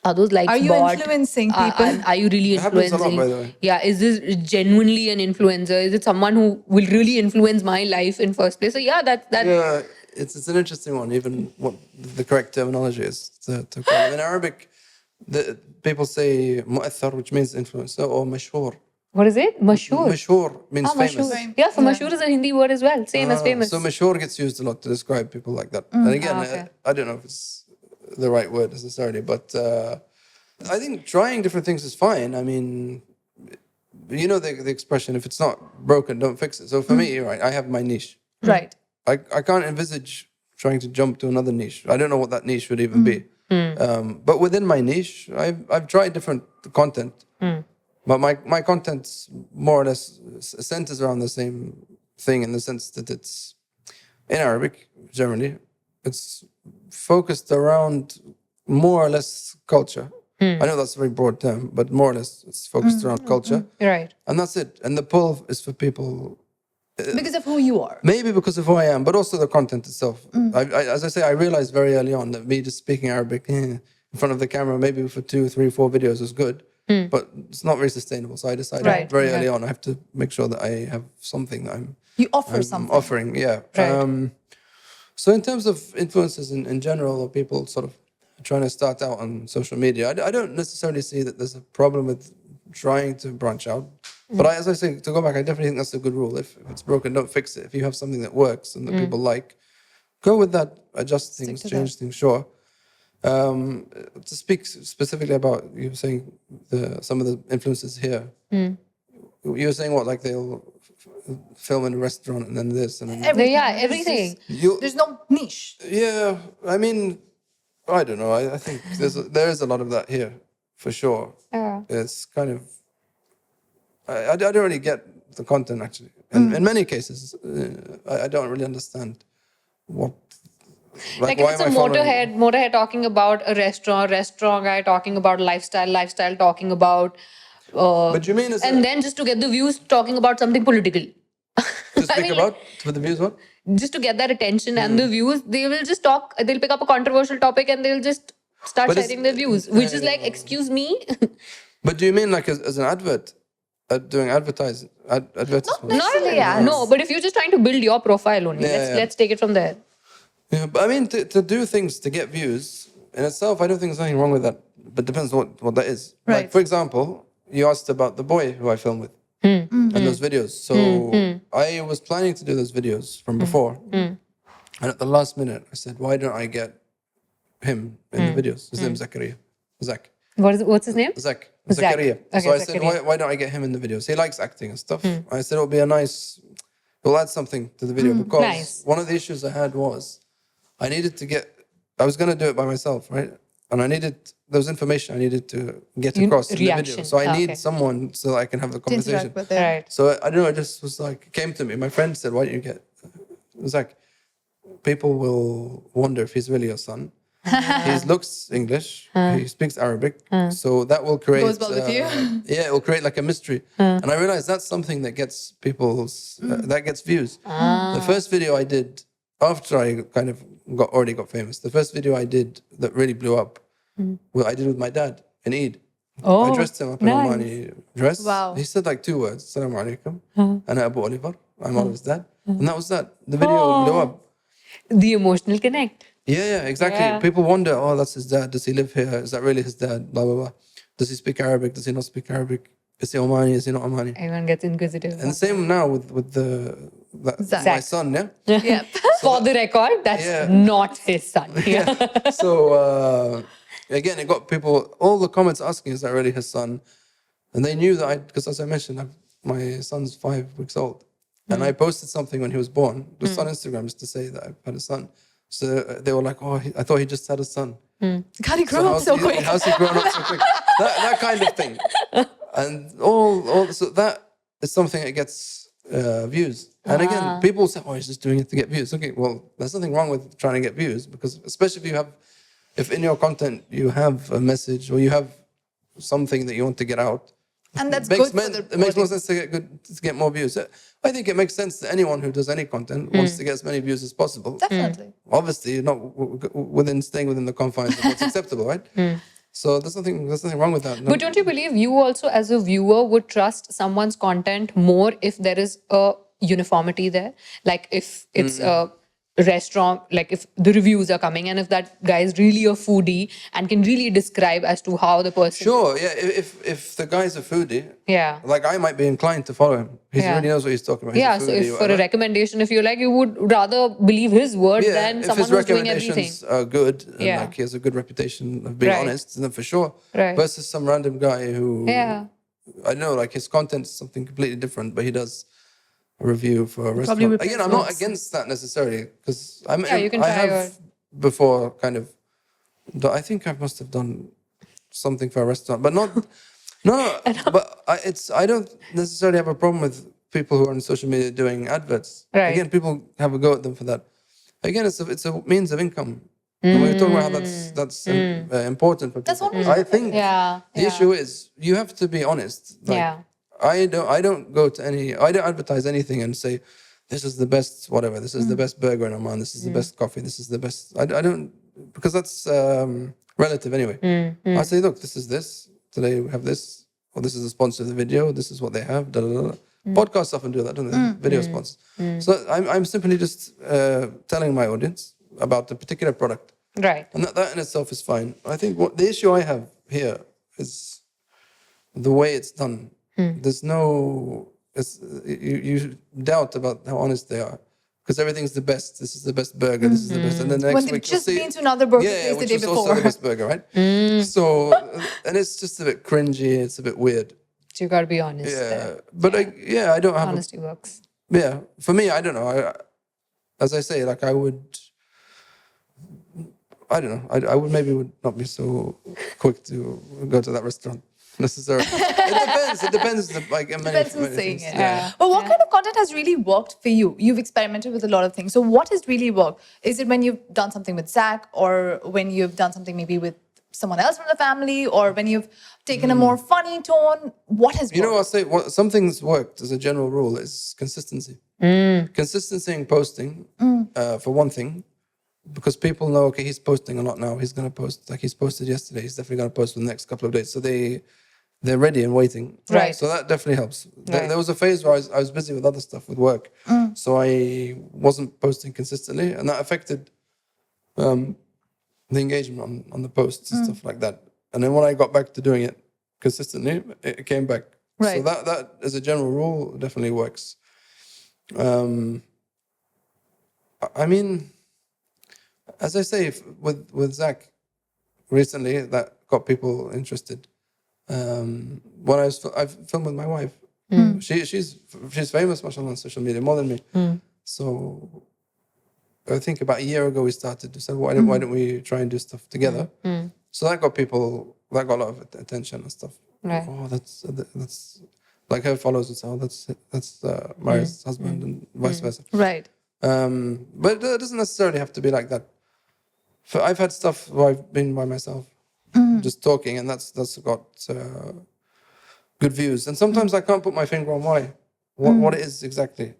Are those likes Are you bought? influencing people? Are you really It happens a lot, influencing? by the way. Yeah, is this genuinely an influencer? Is it someone who will really influence my life in first place? So yeah, that Yeah, it's an interesting one. Even what the correct terminology is to call it. In Arabic, people say mu'athar, which means influencer, or mashhur. what is it? Mashhoor. Mashhur means famous. Mashhoor. Yeah, so mashhoor is a Hindi word as well, same as famous. So mashhur gets used a lot to describe people like that. And again, okay. I don't know if it's the right word necessarily, but I think trying different things is fine. I mean, you know the expression, if it's not broken, don't fix it. So for me, right, I have my niche. Right. I can't envisage trying to jump to another niche. I don't know what that niche would even be. But within my niche, I've tried different content. But my content's more or less centers around the same thing in the sense that it's in Arabic, generally. It's focused around more or less culture. I know that's a very broad term, but more or less it's focused around culture. Right. And that's it. And the pull is for people Because of who you are. maybe because of who I am, but also the content itself. As I say, I realized very early on that me just speaking Arabic in front of the camera, maybe for 2, 3, 4 videos is good, but it's not very sustainable. So I decided very early on, I have to make sure that I have something that You offer I'm something. offering. Yeah. Right. So in terms of influencers in general, or people sort of trying to start out on social media, I don't necessarily see that there's a problem with trying to branch out. But as I say, to go back, I definitely think that's a good rule. If it's broken, don't fix it. If you have something that works and that people like, go with that, adjust things, change things, sure. To speak specifically about, you were saying some of the influences here. You were saying what, like they'll film in a restaurant and then this and then Everything. Yeah, everything. There's no niche. Yeah, I mean, I don't know. I think there is a lot of that here, for sure. Yeah. It's kind of, I don't really get the content actually. And in many cases, I don't really understand what. Like why if it's am a I following- motorhead talking about a restaurant guy talking about lifestyle talking about. But you mean And then just to get the views, talking about something political. to speak about with the views what? Just to get that attention and the views, they will just talk. They'll pick up a controversial topic and they'll just start But it's- sharing their views, which is like, excuse me. But do you mean like as an advert, doing advertisement? Necessarily, yeah. No, but if you're just trying to build your profile only, let's take it from there. Yeah, but I mean, to do things to get views in itself, I don't think there's anything wrong with that. But depends what that is. Right. Like, for example, you asked about the boy who I filmed with and those videos. So I was planning to do those videos from before. And at the last minute, I said, why don't I get him in the videos? His name's Zakaria. Zach. What's his name? Zach. Zach. Zakaria. Okay, So I said, Zakaria. why don't I get him in the videos? He likes acting and stuff. I said, it'll be it'll add something to the video because Nice. one of the issues I had was I was going to do it by myself, right? And there was information I needed to get across in the video. reaction. So I need Okay. someone so that I can have the To conversation. interact with them. Right. So I don't know, it just was like, it came to me. My friend said, why don't you get, it was like, people will wonder if he's really your son. He looks English, he speaks Arabic, so that will create... Goes well with you. Yeah, it will create like a mystery. And I realized that's something that gets that gets views. The first video I did, after I kind of already got famous, the first video I did that really blew up, well, I did with my dad in Eid. Oh, I dressed him up in nice. Omani dress. Wow. He said like 2 words, Assalamu alaikum, and Abu Oliver, I'm Oliver's dad. And that was that. The video blew up. The emotional connect. Yeah, exactly. Yeah. People wonder, oh, that's his dad. Does he live here? Is that really his dad? Blah, blah, blah. Does he speak Arabic? Does he not speak Arabic? Is he Omani? Is he not Omani? Everyone gets inquisitive. And the same now with my Zach. son, yeah? Yeah. For the record, that's Yeah. not his son. Yeah. So, again, it got people, all the comments asking, is that really his son? And they knew that because as I mentioned, my son's 5 weeks old. And I posted something when he was born, just on Instagram, just to say that I've had a son. So they were like, oh, I thought he just had a son. God, he grew up so quick. How's he grown up so quick? That kind of thing. And so that is something that gets views. And again, people say, oh, he's just doing it to get views. Okay, well, there's nothing wrong with trying to get views, because especially if in your content you have a message or you have something that you want to get out. And that's It good for the makes more audience. sense to get more views. I think it makes sense that anyone who does any content wants to get as many views as possible. Definitely. Obviously, not staying within the confines of what's acceptable, right? So there's nothing wrong with that. No. But don't you believe you also, as a viewer, would trust someone's content more if there is a uniformity there? Like if it's a restaurant, like if the reviews are coming and if that guy is really a foodie and can really describe as to how the person... Sure, yeah. If the guy's a foodie, Yeah. like I might be inclined to follow him. He Yeah. really knows what he's talking about. He's Yeah, a so foodie, if for a whatever. recommendation, if you like, you would rather believe his word than if someone his who's doing everything. recommendations are good and Yeah. like he has a good reputation of being Right. honest, then for sure. Right. Versus some random guy who Yeah. I know like his content is something completely different, but he does a review for a Probably restaurant. repairs Again, I'm not books. against that necessarily because you can I try have before kind of. I think I must have done something for a restaurant, but not. No, but I don't necessarily have a problem with people who are on social media doing adverts. Right. Again, people have a go at them for that. Again, it's a means of income. And we're talking about how that's important for people. That's what we I think Yeah. the issue is you have to be honest. Like, Yeah. I don't advertise anything and say this is the best whatever. This is the best burger in Oman. This is the best coffee. This is the best. I don't, because that's relative anyway. I say, look, this is this. Today we have this. Or this is the sponsor of the video. This is what they have. Da, da, da, da. Podcasts often do that, don't they? Video sponsors. So I'm simply just telling my audience about the particular product. Right. And that in itself is fine. I think what the issue I have here is the way it's done. There's no, you doubt about how honest they are. Because everything's the best. This is the best burger. This is the best. And then the next When week they've you'll just see, been to another burger place the which day was also before. the best burger, right? So, and it's just a bit cringy. It's a bit weird. So you got to be honest. Yeah. there. But I don't have, Honesty works. for me, I don't know. As I say, like I don't know. I would not be so quick to go to that restaurant necessarily. It depends. Like in many, Depends who's many saying things. it. Yeah. But what kind of content has really worked for you? You've experimented with a lot of things. So what has really worked? Is it when you've done something with Zach, or when you've done something maybe with someone else from the family, or when you've taken a more funny tone? What has worked? You know, I'll say something's worked as a general rule is consistency. Consistency in posting, for one thing, because people know, okay, he's posting a lot now. He's going to post, like he's posted yesterday. He's definitely going to post for the next couple of days. So they're ready and waiting. Right. So that definitely helps. Right. There was a phase where I was busy with other stuff, with work. So I wasn't posting consistently, and that affected the engagement on the posts and stuff like that. And then when I got back to doing it consistently, it came back. Right. So that as a general rule definitely works. I mean, as I say, with Zach recently, that got people interested. When I filmed with my wife, she's famous, mashallah, on social media more than me. So I think about a year ago we started to say, why don't we try and do stuff together? So that got a lot of attention and stuff. Right. Oh, that's like her followers would say, oh, that's Maria's husband, and vice versa. Right. But it doesn't necessarily have to be like that. I've had stuff where I've been by myself, just talking, and that's got good views. And sometimes I can't put my finger on what it is exactly.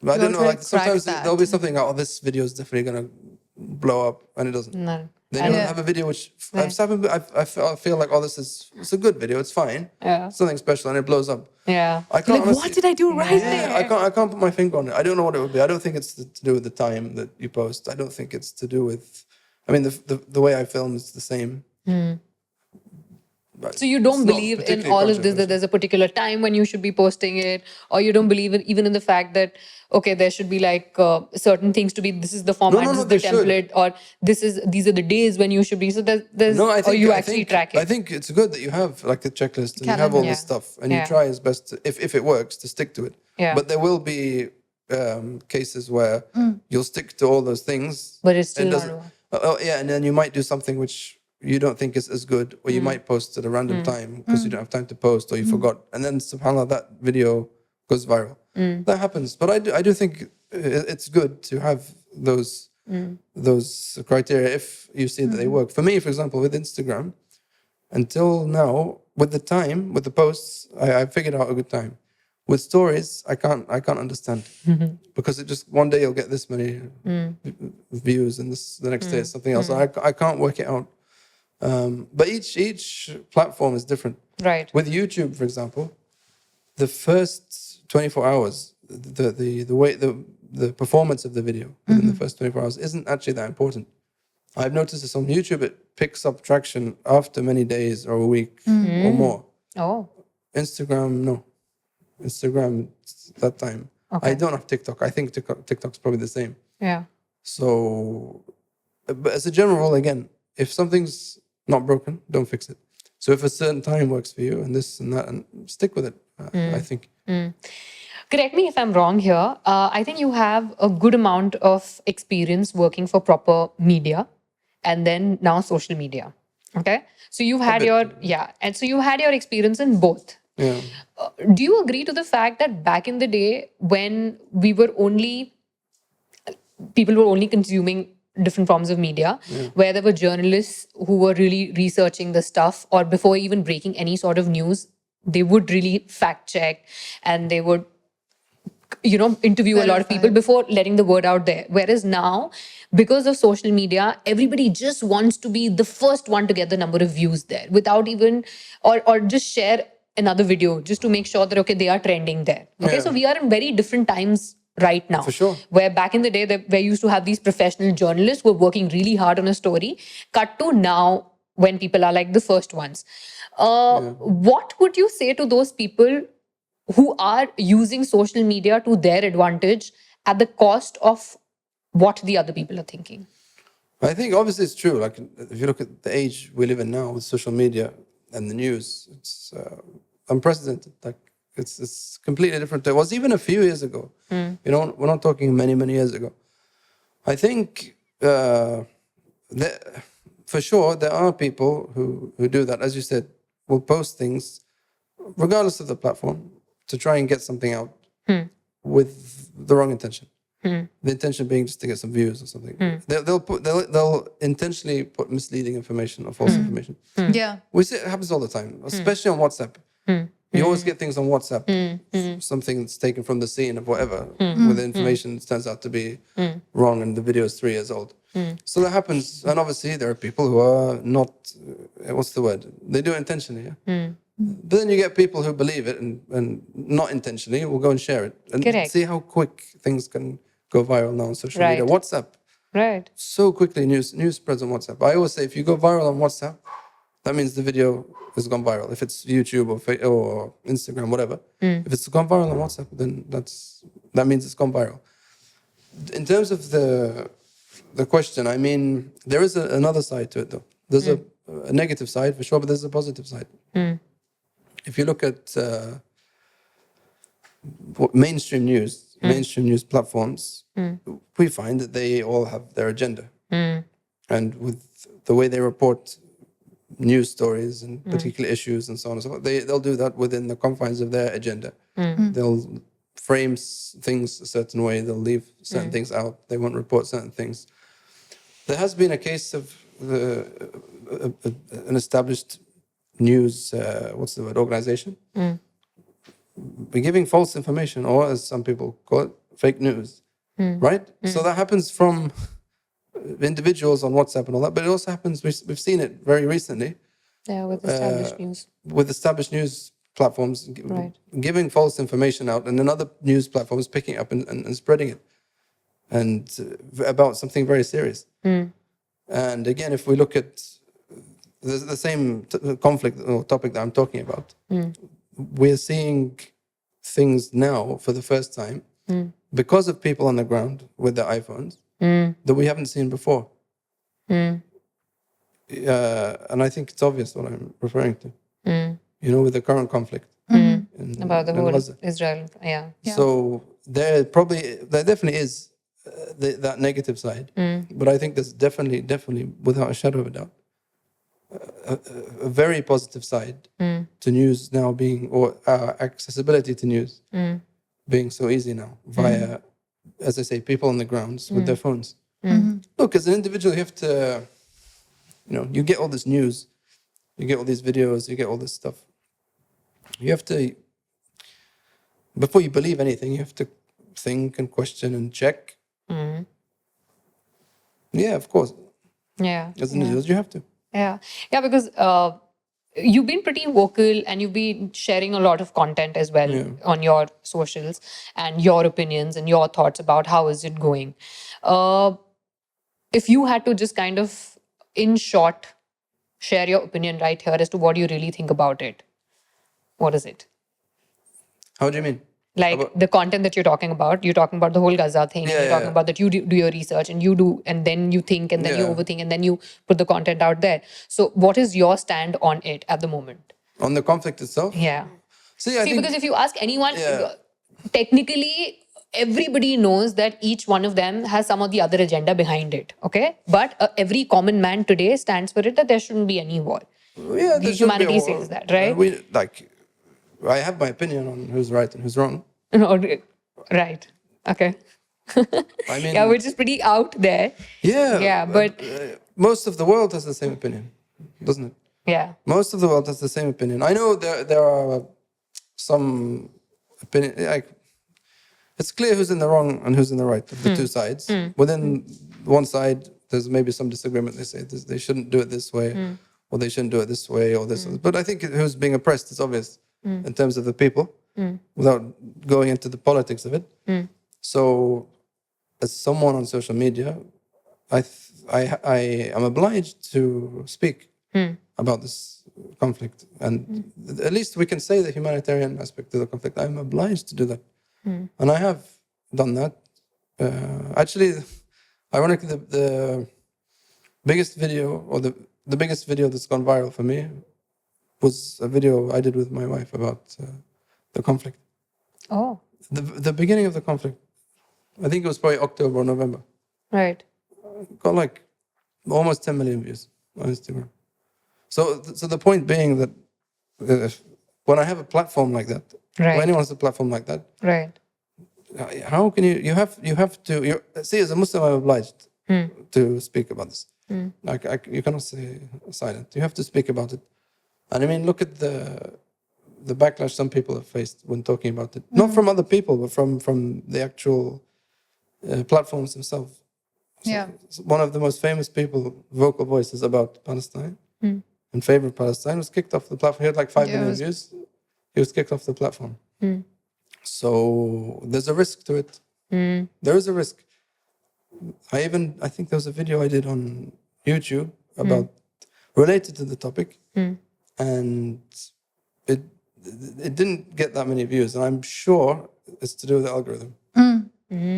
But I don't know. try Like to sometimes crack that. there'll be something. Oh, this video is definitely gonna blow up, and it doesn't. No. They And- don't have a video which Right. I feel like, oh, it's a good video. It's fine. Yeah. Something special, and it blows up. Yeah. I can't Like, what did I do right there? I can't put my finger on it. I don't know what it would be. I don't think it's to do with the time that you post. I don't think it's to do with. I mean, the way I film is the same. But So you don't it's not believe in particularly all of this, that controversial. there's a particular time when you should be posting it, or you don't believe even in the fact that, okay, there should be like certain things to be, this is the format, this is the there should. template, or these are the days when you should be. So there's No, I or think you I actually think, track it. I think it's good that you have like a checklist and you have all Calendar. this Yeah. stuff, and Yeah. you try as best to, if it works, to stick to it. Yeah. But there will be cases where you'll stick to all those things, But it's still and not doesn't- work. yeah, and then you might do something which you don't think is as good, or you might post at a random time because you don't have time to post, or you forgot, and then subhanallah that video goes viral. That happens, but I do think it's good to have those criteria if you see that they work. For me, for example, with Instagram, until now, with the time, with the posts, I figured out a good time. With stories, I can't understand because it just one day you'll get this many views, and the next day it's something else. So I can't work it out. But each platform is different. Right. With YouTube, for example, the first 24 hours, the performance of the video within the first 24 hours isn't actually that important. I've noticed this on YouTube; it picks up traction after many days or a week or more. Oh. Instagram, no. Instagram, it's that time. Okay. I don't have TikTok. I think TikTok's probably the same. Yeah. So, but as a general rule, again, if something's not broken, don't fix it. So if a certain time works for you and this and that, and stick with it, I think. Correct me if I'm wrong here. I think you have a good amount of experience working for proper media and then now social media. Okay. So you've had and so you had your experience in both. Yeah. Do you agree to the fact that back in the day when people were only consuming different forms of media, where there were journalists who were really researching the stuff, or before even breaking any sort of news, they would really fact check and they would interview a lot of people before letting the word out there. Whereas now, because of social media, everybody just wants to be the first one to get the number of views there without even, or just share another video just to make sure that, okay, they are trending there. Okay, Yeah. so we are in very different times right now. For sure. Where back in the day, where you used to have these professional journalists who were working really hard on a story, cut to now when people are like the first ones. What would you say to those people who are using social media to their advantage at the cost of what the other people are thinking? I think obviously it's true. Like if you look at the age we live in now with social media and the news, it's unprecedented. Like it's completely different. It was even a few years ago. We're not talking many years ago. I think for sure there are people who do that. As you said, will post things regardless of the platform to try and get something out with the wrong intention. The intention being just to get some views or something. They'll intentionally put misleading information or false information. Yeah. We see it happens all the time, especially on WhatsApp. You always get things on WhatsApp, something that's taken from the scene of whatever, where the information turns out to be wrong and the video is 3 years old. So that happens, and obviously there are people who are not, what's the word? They do it intentionally, yeah? But then you get people who believe it and not intentionally will go and share it. And Correct. see how quick things can go viral now on social media. Right. WhatsApp, Right. so quickly news spreads on WhatsApp. I always say if you go viral on WhatsApp, that means the video has gone viral. If it's YouTube or Instagram, whatever, if it's gone viral on WhatsApp, then that means it's gone viral. In terms of the question, I mean, there is another side to it though. There's a negative side for sure, but there's a positive side. If you look at mainstream news platforms, we find that they all have their agenda. And with the way they report news stories and particular issues and so on and so forth, they'll do that within the confines of their agenda. They'll frame things a certain way, they'll leave certain things out, they won't report certain things. There has been a case of an established news, organization, be giving false information, or as some people call it, fake news, right? So that happens from individuals on WhatsApp and all that, but it also happens. We've seen it very recently Yeah, with established news. with established news platforms Right. giving false information out, and then other news platforms picking up and spreading it, and about something very serious. And again, if we look at the same conflict or topic that I'm talking about, we're seeing things now for the first time because of people on the ground with their iPhones that we haven't seen before. And I think it's obvious what I'm referring to. You know, with the current conflict About the in whole Gaza. Israel. Yeah. So there definitely is that negative side, but I think there's definitely, without a shadow of a doubt, a very positive side to news now being, or accessibility to news being so easy now via, as I say, people on the grounds with their phones. Look, as an individual, you have to, you get all this news, you get all these videos, you get all this stuff. You have to, before you believe anything, you have to think and question and check. Yeah, of course. Yeah. As an individual, you have to. Yeah, because you've been pretty vocal and you've been sharing a lot of content as well on your socials and your opinions and your thoughts about how is it going. If you had to just kind of, in short, share your opinion right here as to what you really think about it, what is it? How do you mean? Like the content that you're talking about the whole Gaza thing, Yeah, you're talking yeah. about that you do your research and you do, and then you think, and then you Yeah. overthink, and then you put the content out there. So what is your stand on it at the moment? On the conflict itself? Yeah. See, I think, Because if you ask anyone, Yeah. technically, everybody knows that each one of them has some of the other agenda behind it, okay? But every common man today stands for it that there shouldn't be any war. yeah, there should be a Humanity war. says that, right? I have my opinion on who's right and who's wrong. Right. Okay. I mean, Yeah, which is pretty out there. yeah, but most of the world has the same opinion, doesn't it? yeah. Most of the world has the same opinion. I know there are some opinion, like, it's clear who's in the wrong and who's in the right of the two sides. Within one side, there's maybe some disagreement. They say they shouldn't do it this way, or they shouldn't do it this way, or this. But I think who's being oppressed is obvious in terms of the people, without going into the politics of it. So, as someone on social media, I am obliged to speak about this conflict, and at least we can say the humanitarian aspect of the conflict. I'm obliged to do that, and I have done that. Actually, ironically, the biggest video, or the biggest video that's gone viral for me, was a video I did with my wife about the conflict. Oh, The beginning of the conflict. I think it was probably October or November. right. Got like almost 10 million views on Instagram. So the point being that when I have a platform like that, Right. when anyone has a platform like that, Right. how can you have to see, as a Muslim, I'm obliged to speak about this. Like you cannot stay silent. You have to speak about it. And I mean, look at the backlash some people have faced when talking about it, not from other people, but from the actual platforms themselves. Yeah. One of the most famous people, vocal voices about Palestine, in favor of Palestine, was kicked off the platform. He had like 5 million views. He was kicked off the platform. So there's a risk to it. There is a risk. I think there was a video I did on YouTube about related to the topic, and it didn't get that many views, and I'm sure it's to do with the algorithm.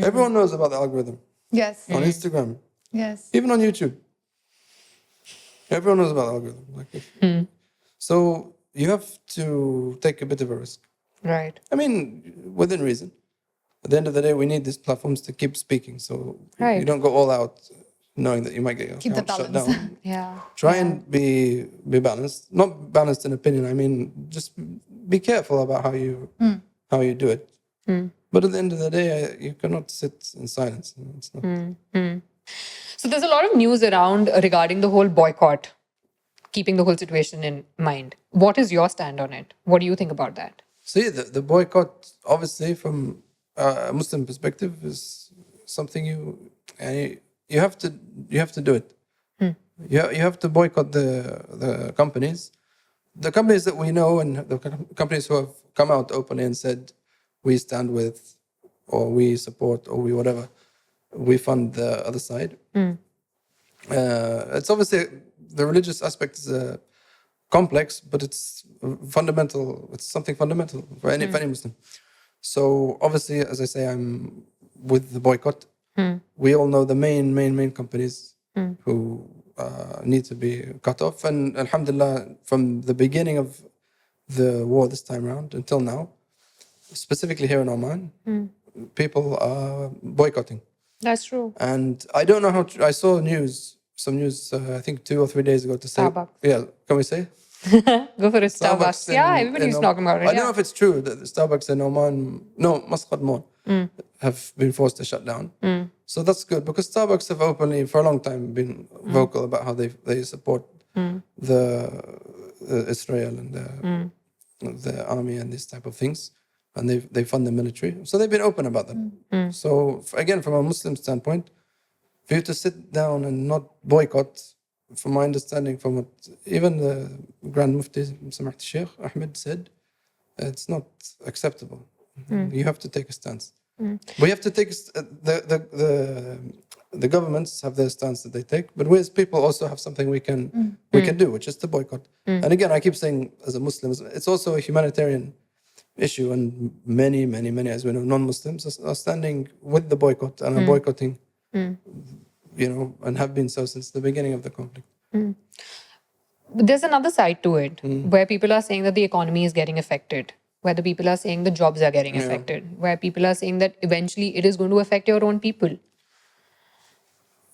Everyone knows about the algorithm Yes. on Instagram, Yes. even on YouTube. Everyone knows about the algorithm. So you have to take a bit of a risk. Right. I mean, within reason. At the end of the day, we need these platforms to keep speaking, so Right. you don't go all out knowing that you might get your Keep the account shut balance. down. Yeah. Try and be balanced. Not balanced in opinion. I mean, just be careful about how you do it. But at the end of the day, you cannot sit in silence. It's not. So there's a lot of news around regarding the whole boycott, keeping the whole situation in mind. What is your stand on it? What do you think about that? See, the boycott, obviously, from a Muslim perspective, is something you have to do it. You have to boycott the companies. The companies that we know and the companies who have come out openly and said, we stand with, or we support, or we whatever, we fund the other side. It's obviously, the religious aspect is complex, but it's fundamental. It's something fundamental for any Muslim. So obviously, as I say, I'm with the boycott. We all know the main companies who need to be cut off. And alhamdulillah, from the beginning of the war this time around until now, specifically here in Oman, people are boycotting. That's true. And I don't know how I saw some news, I think 2 or 3 days ago to say, Starbucks. yeah, can we say? Go for it, Starbucks. Yeah, everybody's talking about it. I don't know if it's true that the Starbucks in Oman, no, Muscat Mall, have been forced to shut down. So that's good, because Starbucks have openly, for a long time, been vocal about how they support the Israel and the army and these type of things. And they fund the military. So they've been open about that. So again, from a Muslim standpoint, for you to sit down and not boycott, from my understanding, from what even the Grand Mufti Samaht Sheikh Ahmed said, it's not acceptable. You have to take a stance. We have to take the governments have their stance that they take, but we as people also have something we can do, which is to boycott. And again, I keep saying, as a Muslim, it's also a humanitarian issue, and many, as we know, non-Muslims are standing with the boycott and are boycotting, and have been so since the beginning of the conflict. But there's another side to it, where people are saying that the economy is getting affected, where the people are saying the jobs are getting affected, where people are saying that eventually it is going to affect your own people.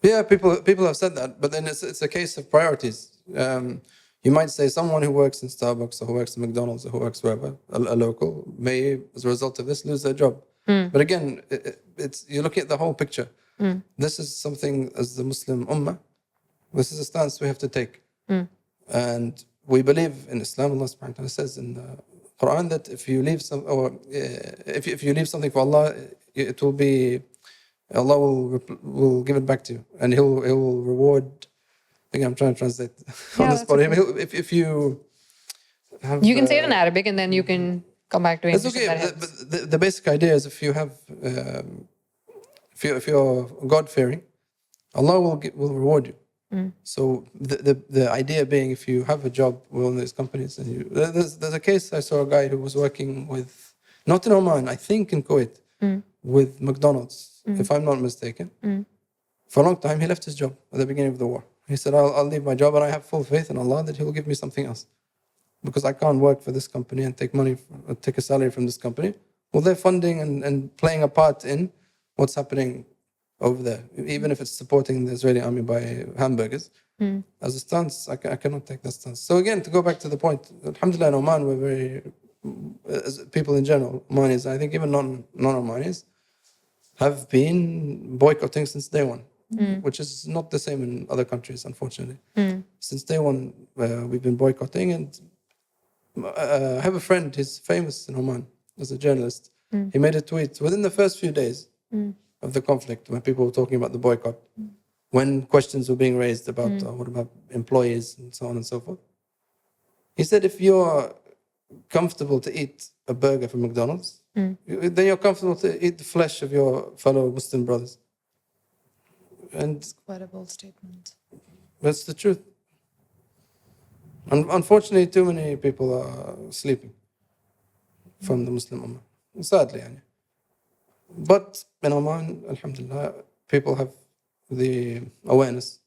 Yeah, people have said that, but then it's a case of priorities. You might say someone who works in Starbucks or who works in McDonald's or who works wherever, a local, may, as a result of this, lose their job. But again, it's you're looking at the whole picture. This is something, as the Muslim Ummah, this is a stance we have to take. And we believe in Islam. Allah subhanahu wa ta'ala says in the Quran that if you leave if you leave something for Allah, it will be, Allah will give it back to you, and He will reward. Again, I'm trying to translate on the spot. Okay. If you have, you can say it in Arabic, and then you can come back to English. It's okay. But the basic idea is, if you have, if you're God fearing, Allah will reward you. So the idea being, if you have a job with one of these companies, and there's a case, I saw a guy who was working with, not in Oman, I think in Kuwait, with McDonald's, if I'm not mistaken. For a long time, he left his job at the beginning of the war. He said, I'll leave my job, and I have full faith in Allah that He will give me something else, because I can't work for this company and take a salary from this company. Well, they're funding and playing a part in what's happening over there, even if it's supporting the Israeli army by hamburgers. As a stance, I cannot take that stance. So again, to go back to the point, alhamdulillah, in Oman, we're very, as people in general, Omanis, I think even non-Omanis, have been boycotting since day one, which is not the same in other countries, unfortunately. Since day one, we've been boycotting. And I have a friend, he's famous in Oman as a journalist. He made a tweet within the first few days of the conflict, when people were talking about the boycott, when questions were being raised about what about employees and so on and so forth. He said, if you're comfortable to eat a burger from McDonald's, then you're comfortable to eat the flesh of your fellow Muslim brothers. And It's quite a bold statement. That's the truth. Unfortunately, too many people are sleeping from the Muslim Ummah. Sadly, yani. But in Oman, alhamdulillah, people have the awareness.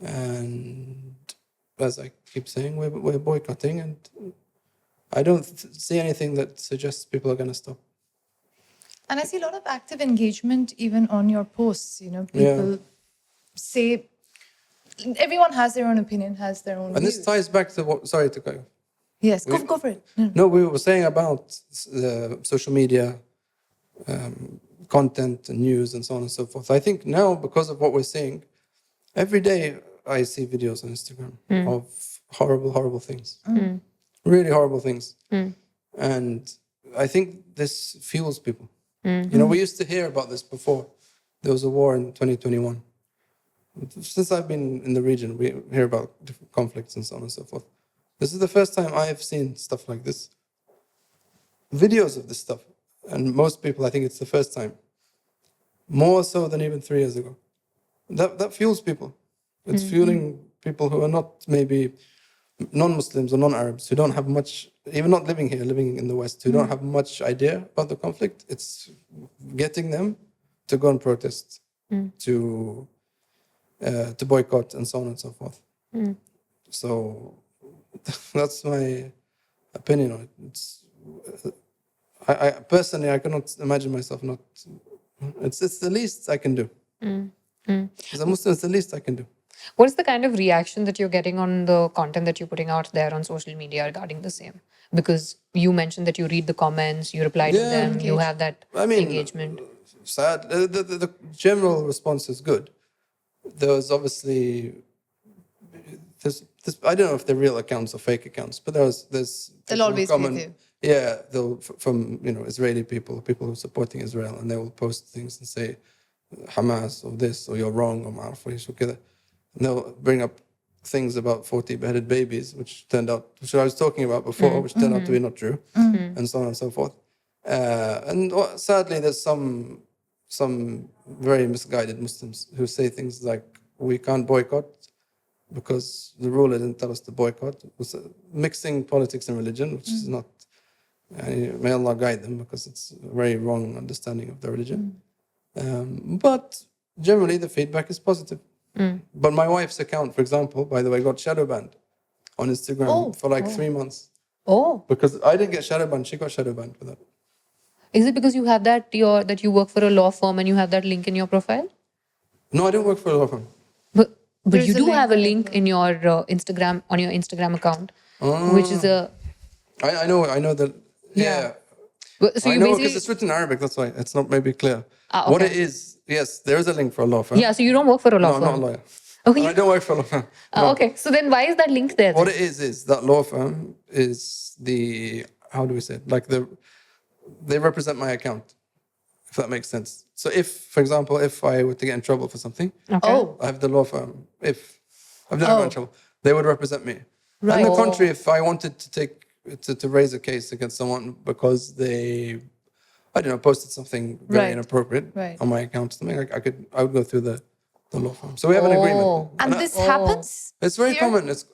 And as I keep saying, we're boycotting, and I don't see anything that suggests people are going to stop. And I see a lot of active engagement even on your posts. People say, everyone has their own opinion, has their own And views. this ties back to what, sorry to cut you. Yes, go for it. No, we were saying about social media, content and news and so on and so forth. I think now, because of what we're seeing, every day I see videos on Instagram of horrible things. Really horrible things. And I think this fuels people. We used to hear about this before. There was a war in 2021. Since I've been in the region, we hear about different conflicts and so on and so forth. This is the first time I have seen stuff like this. Videos of this stuff. And most people, I think it's the first time. More so than even 3 years ago. That fuels people. It's fueling people who are not maybe non-Muslims or non-Arabs, who don't have much, even not living here, living in the West, who don't have much idea about the conflict. It's getting them to go and protest, to boycott, and so on and so forth. So that's my opinion on it. It's, I personally, I cannot imagine myself not. It's the least I can do. As a Muslim, it's the least I can do. What is the kind of reaction that you're getting on the content that you're putting out there on social media regarding the same? Because you mentioned that you read the comments, you reply to them, you have that engagement. Sad. The general response is good. There's obviously there's I don't know if they're real accounts or fake accounts, but there's They'll always be there. Yeah, they'll from Israeli people who are supporting Israel, and they will post things and say Hamas or this or you're wrong or ma'arif or كذا. And they'll bring up things about 40 beheaded babies, which I was talking about before, which turned out to be not true, and so on and so forth. And sadly, there's some very misguided Muslims who say things like, we can't boycott because the ruler didn't tell us to boycott. It was mixing politics and religion, which is not, may Allah guide them, because it's a very wrong understanding of the religion. But generally, the feedback is positive. But my wife's account, for example, by the way, got shadow banned on Instagram for like 3 months. Oh. Because I didn't get shadow banned, she got shadow banned for that. Is it because you have that you work for a law firm and you have that link in your profile? No, I didn't work for a law firm. But There's you a do link have a in link in your Instagram, on your Instagram account, which is a... I know that. Yeah. So I you know basically... because it's written in Arabic. That's why it's not maybe clear. Okay. What it is, yes, there is a link for a law firm. Yeah, so you don't work for a law No, firm. I'm not a lawyer. Okay. I don't work for a law firm. No. Okay, so then why is that link there? What then? it is that law firm is how do we say it? Like they represent my account, if that makes sense. So if, for example, if I were to get in trouble for something, I have the law firm. If I've never got in trouble, they would represent me. Right. On the contrary, if I wanted to raise a case against someone because they, I don't know, posted something very inappropriate on my account or something, I would go through the law firm. So we have an agreement. And this happens? It's very here? common. It's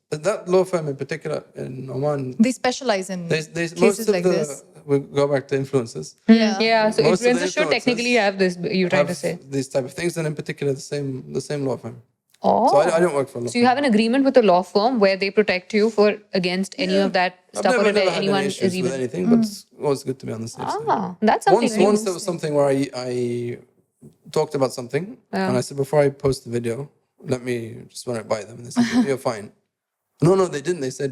that law firm in particular in Oman. They specialize in Most cases of like this. we go back to influences. Yeah, so Most of the influencers should technically have this, you're trying to say. These type of things, and in particular the same law firm. Oh. So I don't work for a law So firm. you have an agreement with a law firm where they protect you against any of that stuff, I've or never if had anyone any is issues even... with anything, but it's always good to be on the safe side. Ah, that's something Once there was something where I talked about something, and I said, before I post the video, let me just run it by them. And they said, you're fine. No, they didn't. They said,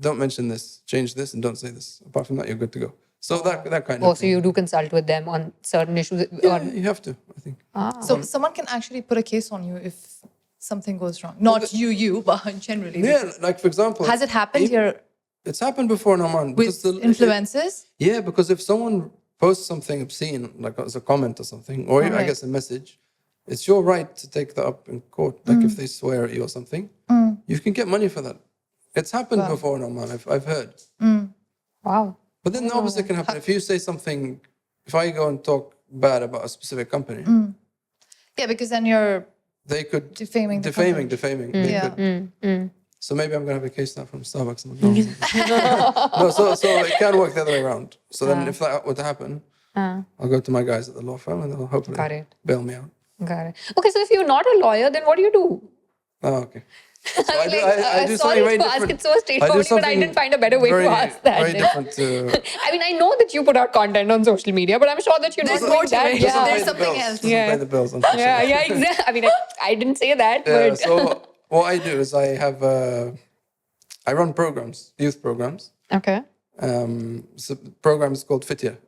don't mention this, change this, and don't say this. Apart from that, you're good to go. So that kind of Oh, so you do consult with them on certain issues? Yeah, you have to, I think. So someone can actually put a case on you if something goes wrong. Not you, but generally. Yeah, like for example... Has it happened here It's happened before in Oman. with influencers? Yeah, because if someone posts something obscene, like as a comment or something, or I guess a message, it's your right to take that up in court. Like if they swear at you or something, you can get money for that. It's happened before in Oman, I've heard. Wow. But then the opposite can happen. If you say something, if I go and talk bad about a specific company, Yeah, because then you're they could... defaming the Defaming. They Yeah. could. So maybe I'm going to have a case now from Starbucks and McDonald's. No, so it can work the other way around. So then if that were to happen, I'll go to my guys at the law firm and they'll hopefully bail me out. Got it. Okay, so if you're not a lawyer, then what do you do? Oh, okay. So I do something sorry very to ask different. it so straightforwardly, but I didn't find a better way to ask that. Very different to... I mean, I know that you put out content on social media, but I'm sure that you're not There's doing more to that. it. Yeah. There's something else. Doesn't pay the bills, unfortunately. Yeah, exactly. I mean, I didn't say that, Yeah, but... so what I do is I run programs, youth programs. Okay. So the program is called Fitiah.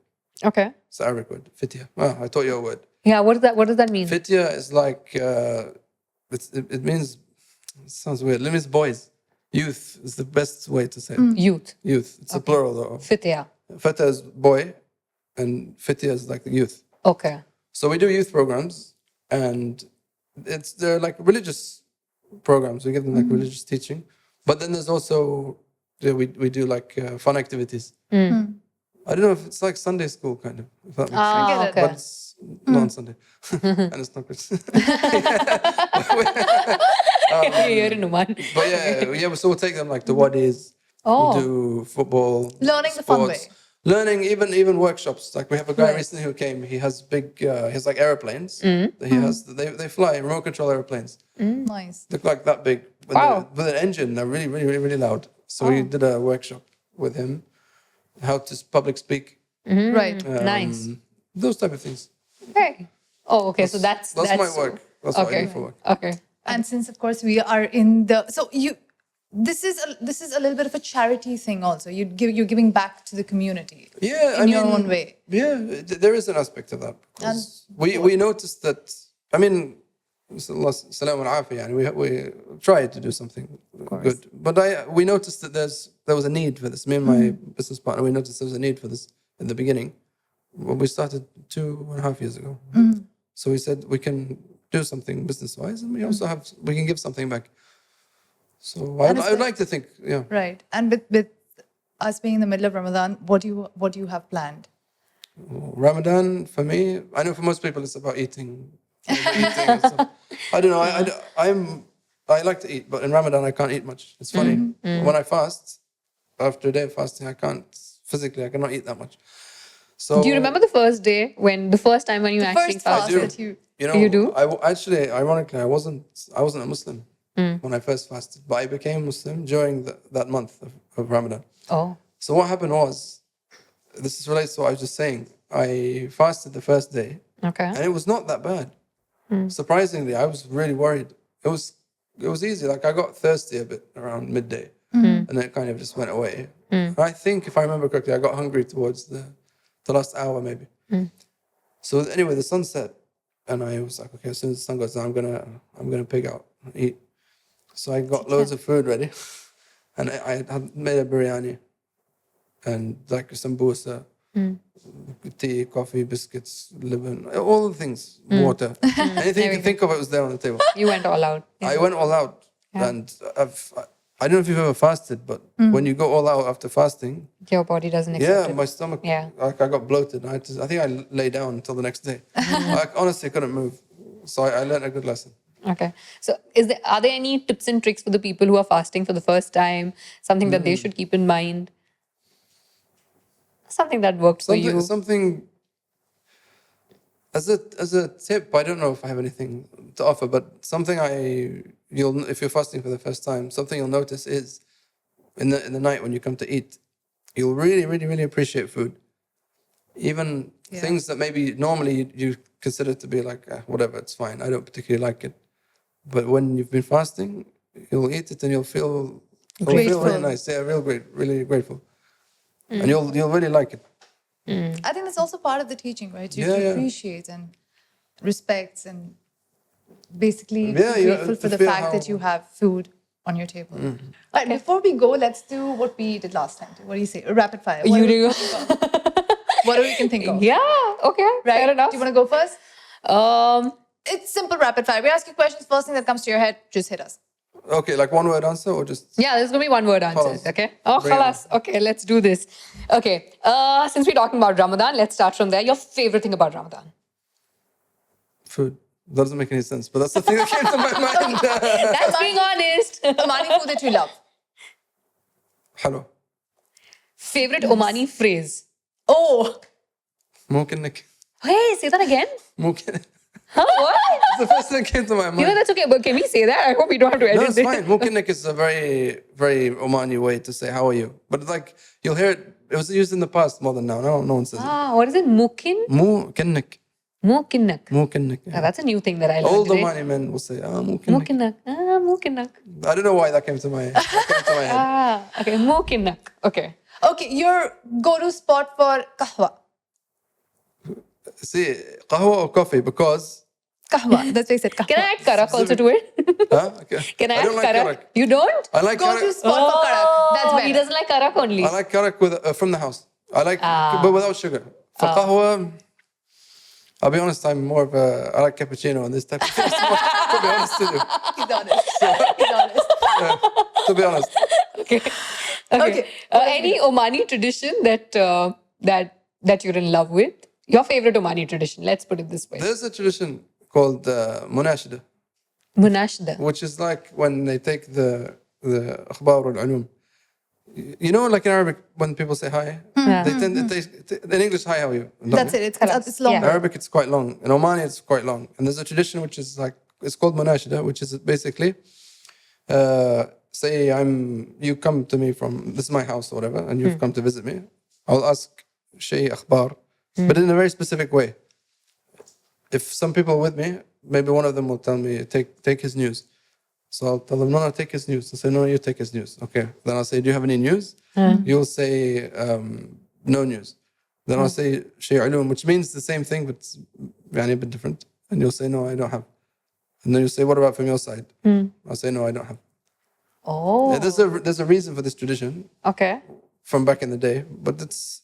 Okay. It's the Arabic word, Fitiah. Well, I taught you a word. Yeah, what does that mean? Fitiah is like, it means, it sounds weird. It means boys. Youth is the best way to say it. Youth. Youth. It's a plural though. Fitiah. Fata is boy, and Fitiah is like the youth. Okay. So we do youth programs, and they're like religious programs. We give them like religious teaching, but then there's also we do like fun activities. I don't know if it's like Sunday school kind of. If that makes sense. get it. Okay. But it's not on Sunday, and it's not good. You're in Oman. But yeah. So we'll take them like to wadis. Oh. We do football, Learning the fun sports, way. learning even workshops. Like we have a guy Right. recently who came. He has big, he has like airplanes. He has they fly remote control airplanes. Nice. Look like that big Wow. with an engine. They're really loud. So we did a workshop with him, how to public speak. Right. Nice. Those type of things. Okay. Oh, okay. So that's my work. That's what I okay. do for work. Okay. And since of course we are in the this is a little bit of a charity thing also. You're giving back to the community. Yeah, in your own way. Yeah, there is an aspect of that. Because we noticed that. I mean, salam al afiyah, we tried to do something good, but we noticed that there was a need for this. Me and my business partner, we noticed there was a need for this in the beginning. Well, we started 2.5 years ago. So we said we can do something business-wise, and we can give something back. So I would like to think, yeah. Right. And with us being in the middle of Ramadan, what do you have planned? Ramadan for me, I know for most people it's about eating. And stuff. I don't know. I like to eat, but in Ramadan I can't eat much. It's funny. When I fast, after a day of fasting, I cannot eat that much. So Do you remember the first time when you actually First fast fasted? that you You do? Actually, ironically, I wasn't a Muslim when I first fasted, but I became Muslim during that month of Ramadan. Oh. So what happened was, this relates to what I was just saying. I fasted the first day, Okay. and it was not that bad. Surprisingly, I was really worried. It was easy. Like I got thirsty a bit around midday, and then it kind of just went away. I think, if I remember correctly, I got hungry towards the last hour maybe. So anyway, the sun set, and I was like, okay, as soon as the sun goes down, I'm gonna pig out and eat. So I got loads of food ready, and I had made a biryani, and like some sambusa, tea, coffee, biscuits, lemon, all the things, water, anything you can think of, it was there on the table. You went all out. I went all out, and I don't know if you've ever fasted, but when you go all out after fasting, Your body doesn't accept it. my stomach, Yeah. like I got bloated. I think I lay down until the next day. I honestly couldn't move. So I learned a good lesson. Okay. So are there any tips and tricks for the people who are fasting for the first time? Something that they should keep in mind? Something that worked for you? Something as a tip, I don't know if I have anything to offer, but something if you're fasting for the first time, something you'll notice is in the night when you come to eat, you'll really appreciate food. Even things that maybe normally you consider to be like whatever, it's fine. I don't particularly like it, but when you've been fasting, you'll eat it and you'll feel really nice. Yeah, really grateful, and you'll really like it. I think that's also part of the teaching, right? You appreciate and respects and basically be grateful for the fact that you have food on your table. All right, before we go, let's do what we did last time. What do you say? A rapid fire. You do. Whatever you can think of. Yeah. Okay. Right? Fair enough. Do you want to go first? Um. It's simple rapid fire. We ask you questions. First thing that comes to your head, just hit us. Okay, like one word answer or just Yeah, there's gonna be one word answers. Khalas. Okay. Oh, Bring it khalas. Okay, let's do this. Okay. Since we're talking about Ramadan, let's start from there. Your favorite thing about Ramadan? food. That doesn't make any sense, but that's the thing that came to my mind. That's being honest. Omani food that you love. Hello. Favorite Omani phrase? Oh, ممكن نك. Hey, say that again. ممكن. Huh? What? It's the first thing that came to my mind. You know, that's okay, but can we say that? I hope we don't have to edit No, it's it. fine. Mukinnik is a very, very Omani way to say how are you. But like you'll hear it. It was used in the past more than now. No one says it. Ah, what is it? Mukin? Mukinnik. Mukinnak. Mukinnik. Ah, that's a new thing that I learned Old today. Omani men will say, Mukinnik. Mukinnak. Ah, Mukinnak. I don't know why that came to my head. Ah, okay. Mukinnak. Okay. okay. Your go-to spot for kahwa. See, qahwa or coffee because... Kahwa. That's why I said kahwa. Can I add karak also to it? Huh? Okay. Can I add don't like karak? You don't? I like Go-to karak. spot for karak. That's Oh, better. he doesn't like karak only. I like karak with, from the house. I like, but without sugar. For qahwa, I'll be honest, I'm more of I like cappuccino and this type of thing. To be honest with you. He's honest. He's honest. Yeah, to be honest. Okay. Okay. Any Omani tradition that you're in love with? Your favorite Omani tradition? Let's put it this way. There's a tradition called munashida, Munashda. which is like when they take the akhbar wal ulum. You know, like in Arabic, when people say hi, they tend in English, hi, how are you? That's it. It's longer. In Arabic, it's quite long. In Omani, it's quite long. And there's a tradition which is like, it's called munashida, which is basically, say you come to me from, this is my house or whatever, and you've come to visit me. I'll ask shay akhbar, but in a very specific way. If some people are with me, maybe one of them will tell me, take his news. So I'll tell them, no, take his news. They'll say, no, you take his news. Okay. Then I'll say, do you have any news? You'll say, no news. Then I'll say, shay ulum, which means the same thing, but a bit different. And you'll say, no, I don't have. And then you'll say, what about from your side? I'll say, no, I don't have. Oh. Yeah, there's a reason for this tradition Okay. from back in the day, but it's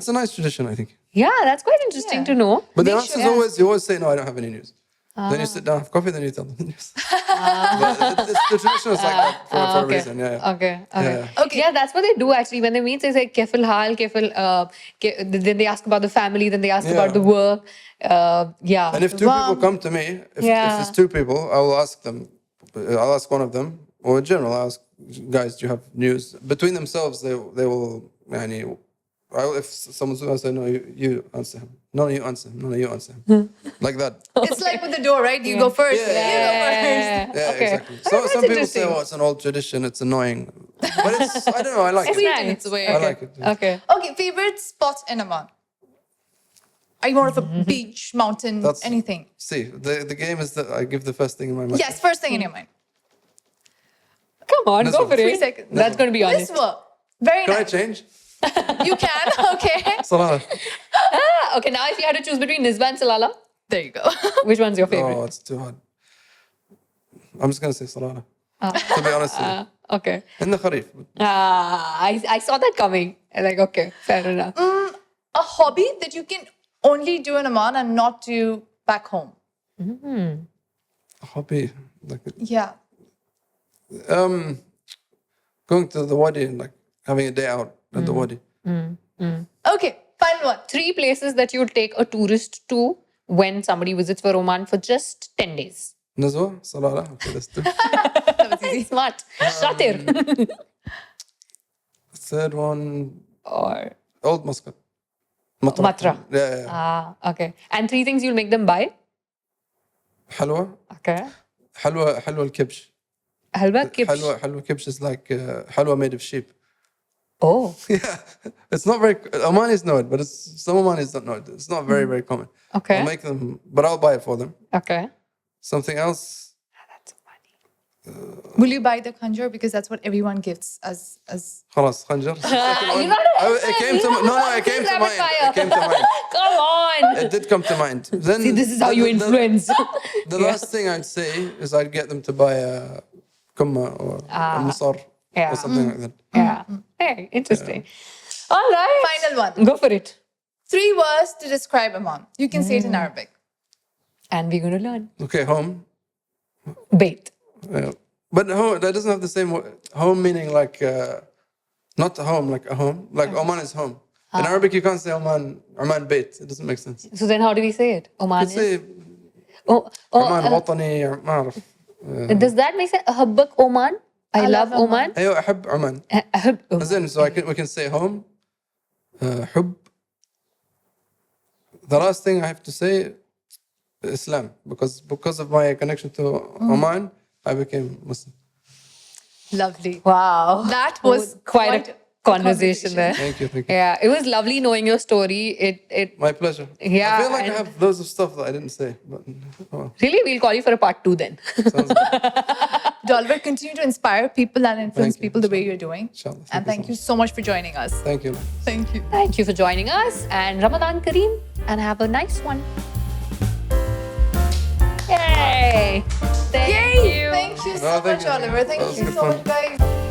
a nice tradition, I think. Yeah, that's quite interesting to know. But the Make answer is sure- always, you always say, no, I don't have any news. Then you sit down, have coffee, then you tell them the news. But the tradition is like that for a Okay. reason. Yeah. Okay. Yeah. Okay. Yeah, that's what they do actually. When they meet, they say kefil hal, then they ask about the family, then they ask Yeah. about the work. Yeah. And if two people come to me, if it's two people, I will ask them. I'll ask one of them, or in general, I'll ask guys, do you have news? Between themselves, they will. If someone's going to say, no, you answer him. No, you answer him. No, you answer him. Like that. It's like with the door, right? You go first. Yeah. You go first. Yeah, Okay. exactly. So that's some people say, interesting. oh, it's an old tradition, it's annoying. But it's, I don't know, I like It's it. nice. in its way. I like it. Okay. Okay, favorite spot in Oman? Are you more of a beach, mountain, anything? See, the game is that I give the first thing in my mind. Yes, first thing in your mind. Come on, This go one. for 3 it. seconds. That's going to be honest. This one. Very Can I nice. change? You can, okay. Salah. Okay, now if you had to choose between Nisba and Salala, There you go. which one's your favorite? Oh, it's too hard. I'm just going to say Salah. To be honest with you. Okay. In the Kharif. I saw that coming. I'm like, okay, fair enough. A hobby that you can only do in Oman and not do back home. A hobby. Like, Yeah. going to the wadi and like having a day out at the wadi. Okay, final one. 3 places that you would take a tourist to when somebody visits for Oman for just 10 days. Nazwa, Salah. Okay, that's two. That was easy. Smart. Shatir. Third one, Or Old Muscat. Matra. Yeah. Okay. And 3 things you'll make them buy? Halwa. Okay. Halwa al-kibsh. Halwa kibsh. Halwa kibsh is like halwa made of sheep. Oh. Yeah, it's not very. Omanis know it, but some Omanis don't know it. It's not very, very common. Okay. I'll make them, but I'll buy it for them. Okay. Something else. That's funny. Will you buy the khanjar? Because that's what everyone gifts as خلاص خنجر. You're not It came to it came to mind. It came to mind. Come on. It did come to mind. Then See, this is how you influence. The last thing I'd say is I'd get them to buy a kumma or a musar or something like that. Yeah. Hey, interesting. All right. final one. Go for it. 3 words to describe Oman. You can say it in Arabic. And we're going to learn. Okay, home. Bait. But home, that doesn't have the same home meaning like not home like a home. Like Oman is home. In Arabic, you can't say Oman Bait. It doesn't make sense. So then how do we say it? Oman You say Oman وطني ما أعرف. Does that make sense? أحبك Oman? I love Oman. أيوة أحب عمان. أحب As Oman. in, so we can say home. حب. The last thing I have to say, Islam, because of my connection to Oman, I became Muslim. Lovely. Wow. That was quite a conversation there. Thank you. Yeah, it was lovely knowing your story. It My pleasure. Yeah, I feel like I and- have loads of stuff that I didn't say, but really, we'll call you for a part 2 then. sounds good. Dolver, continue to inspire people and influence Thank you. people the way you're doing. Inshallah. And thank you so much for joining us. Thank you. Thank you. Thank you for joining us and Ramadan Kareem, and have a nice one. Yay! Thank you. Thank you so Oh, thank much, you. Oliver. Thank That was you good so fun. much, guys.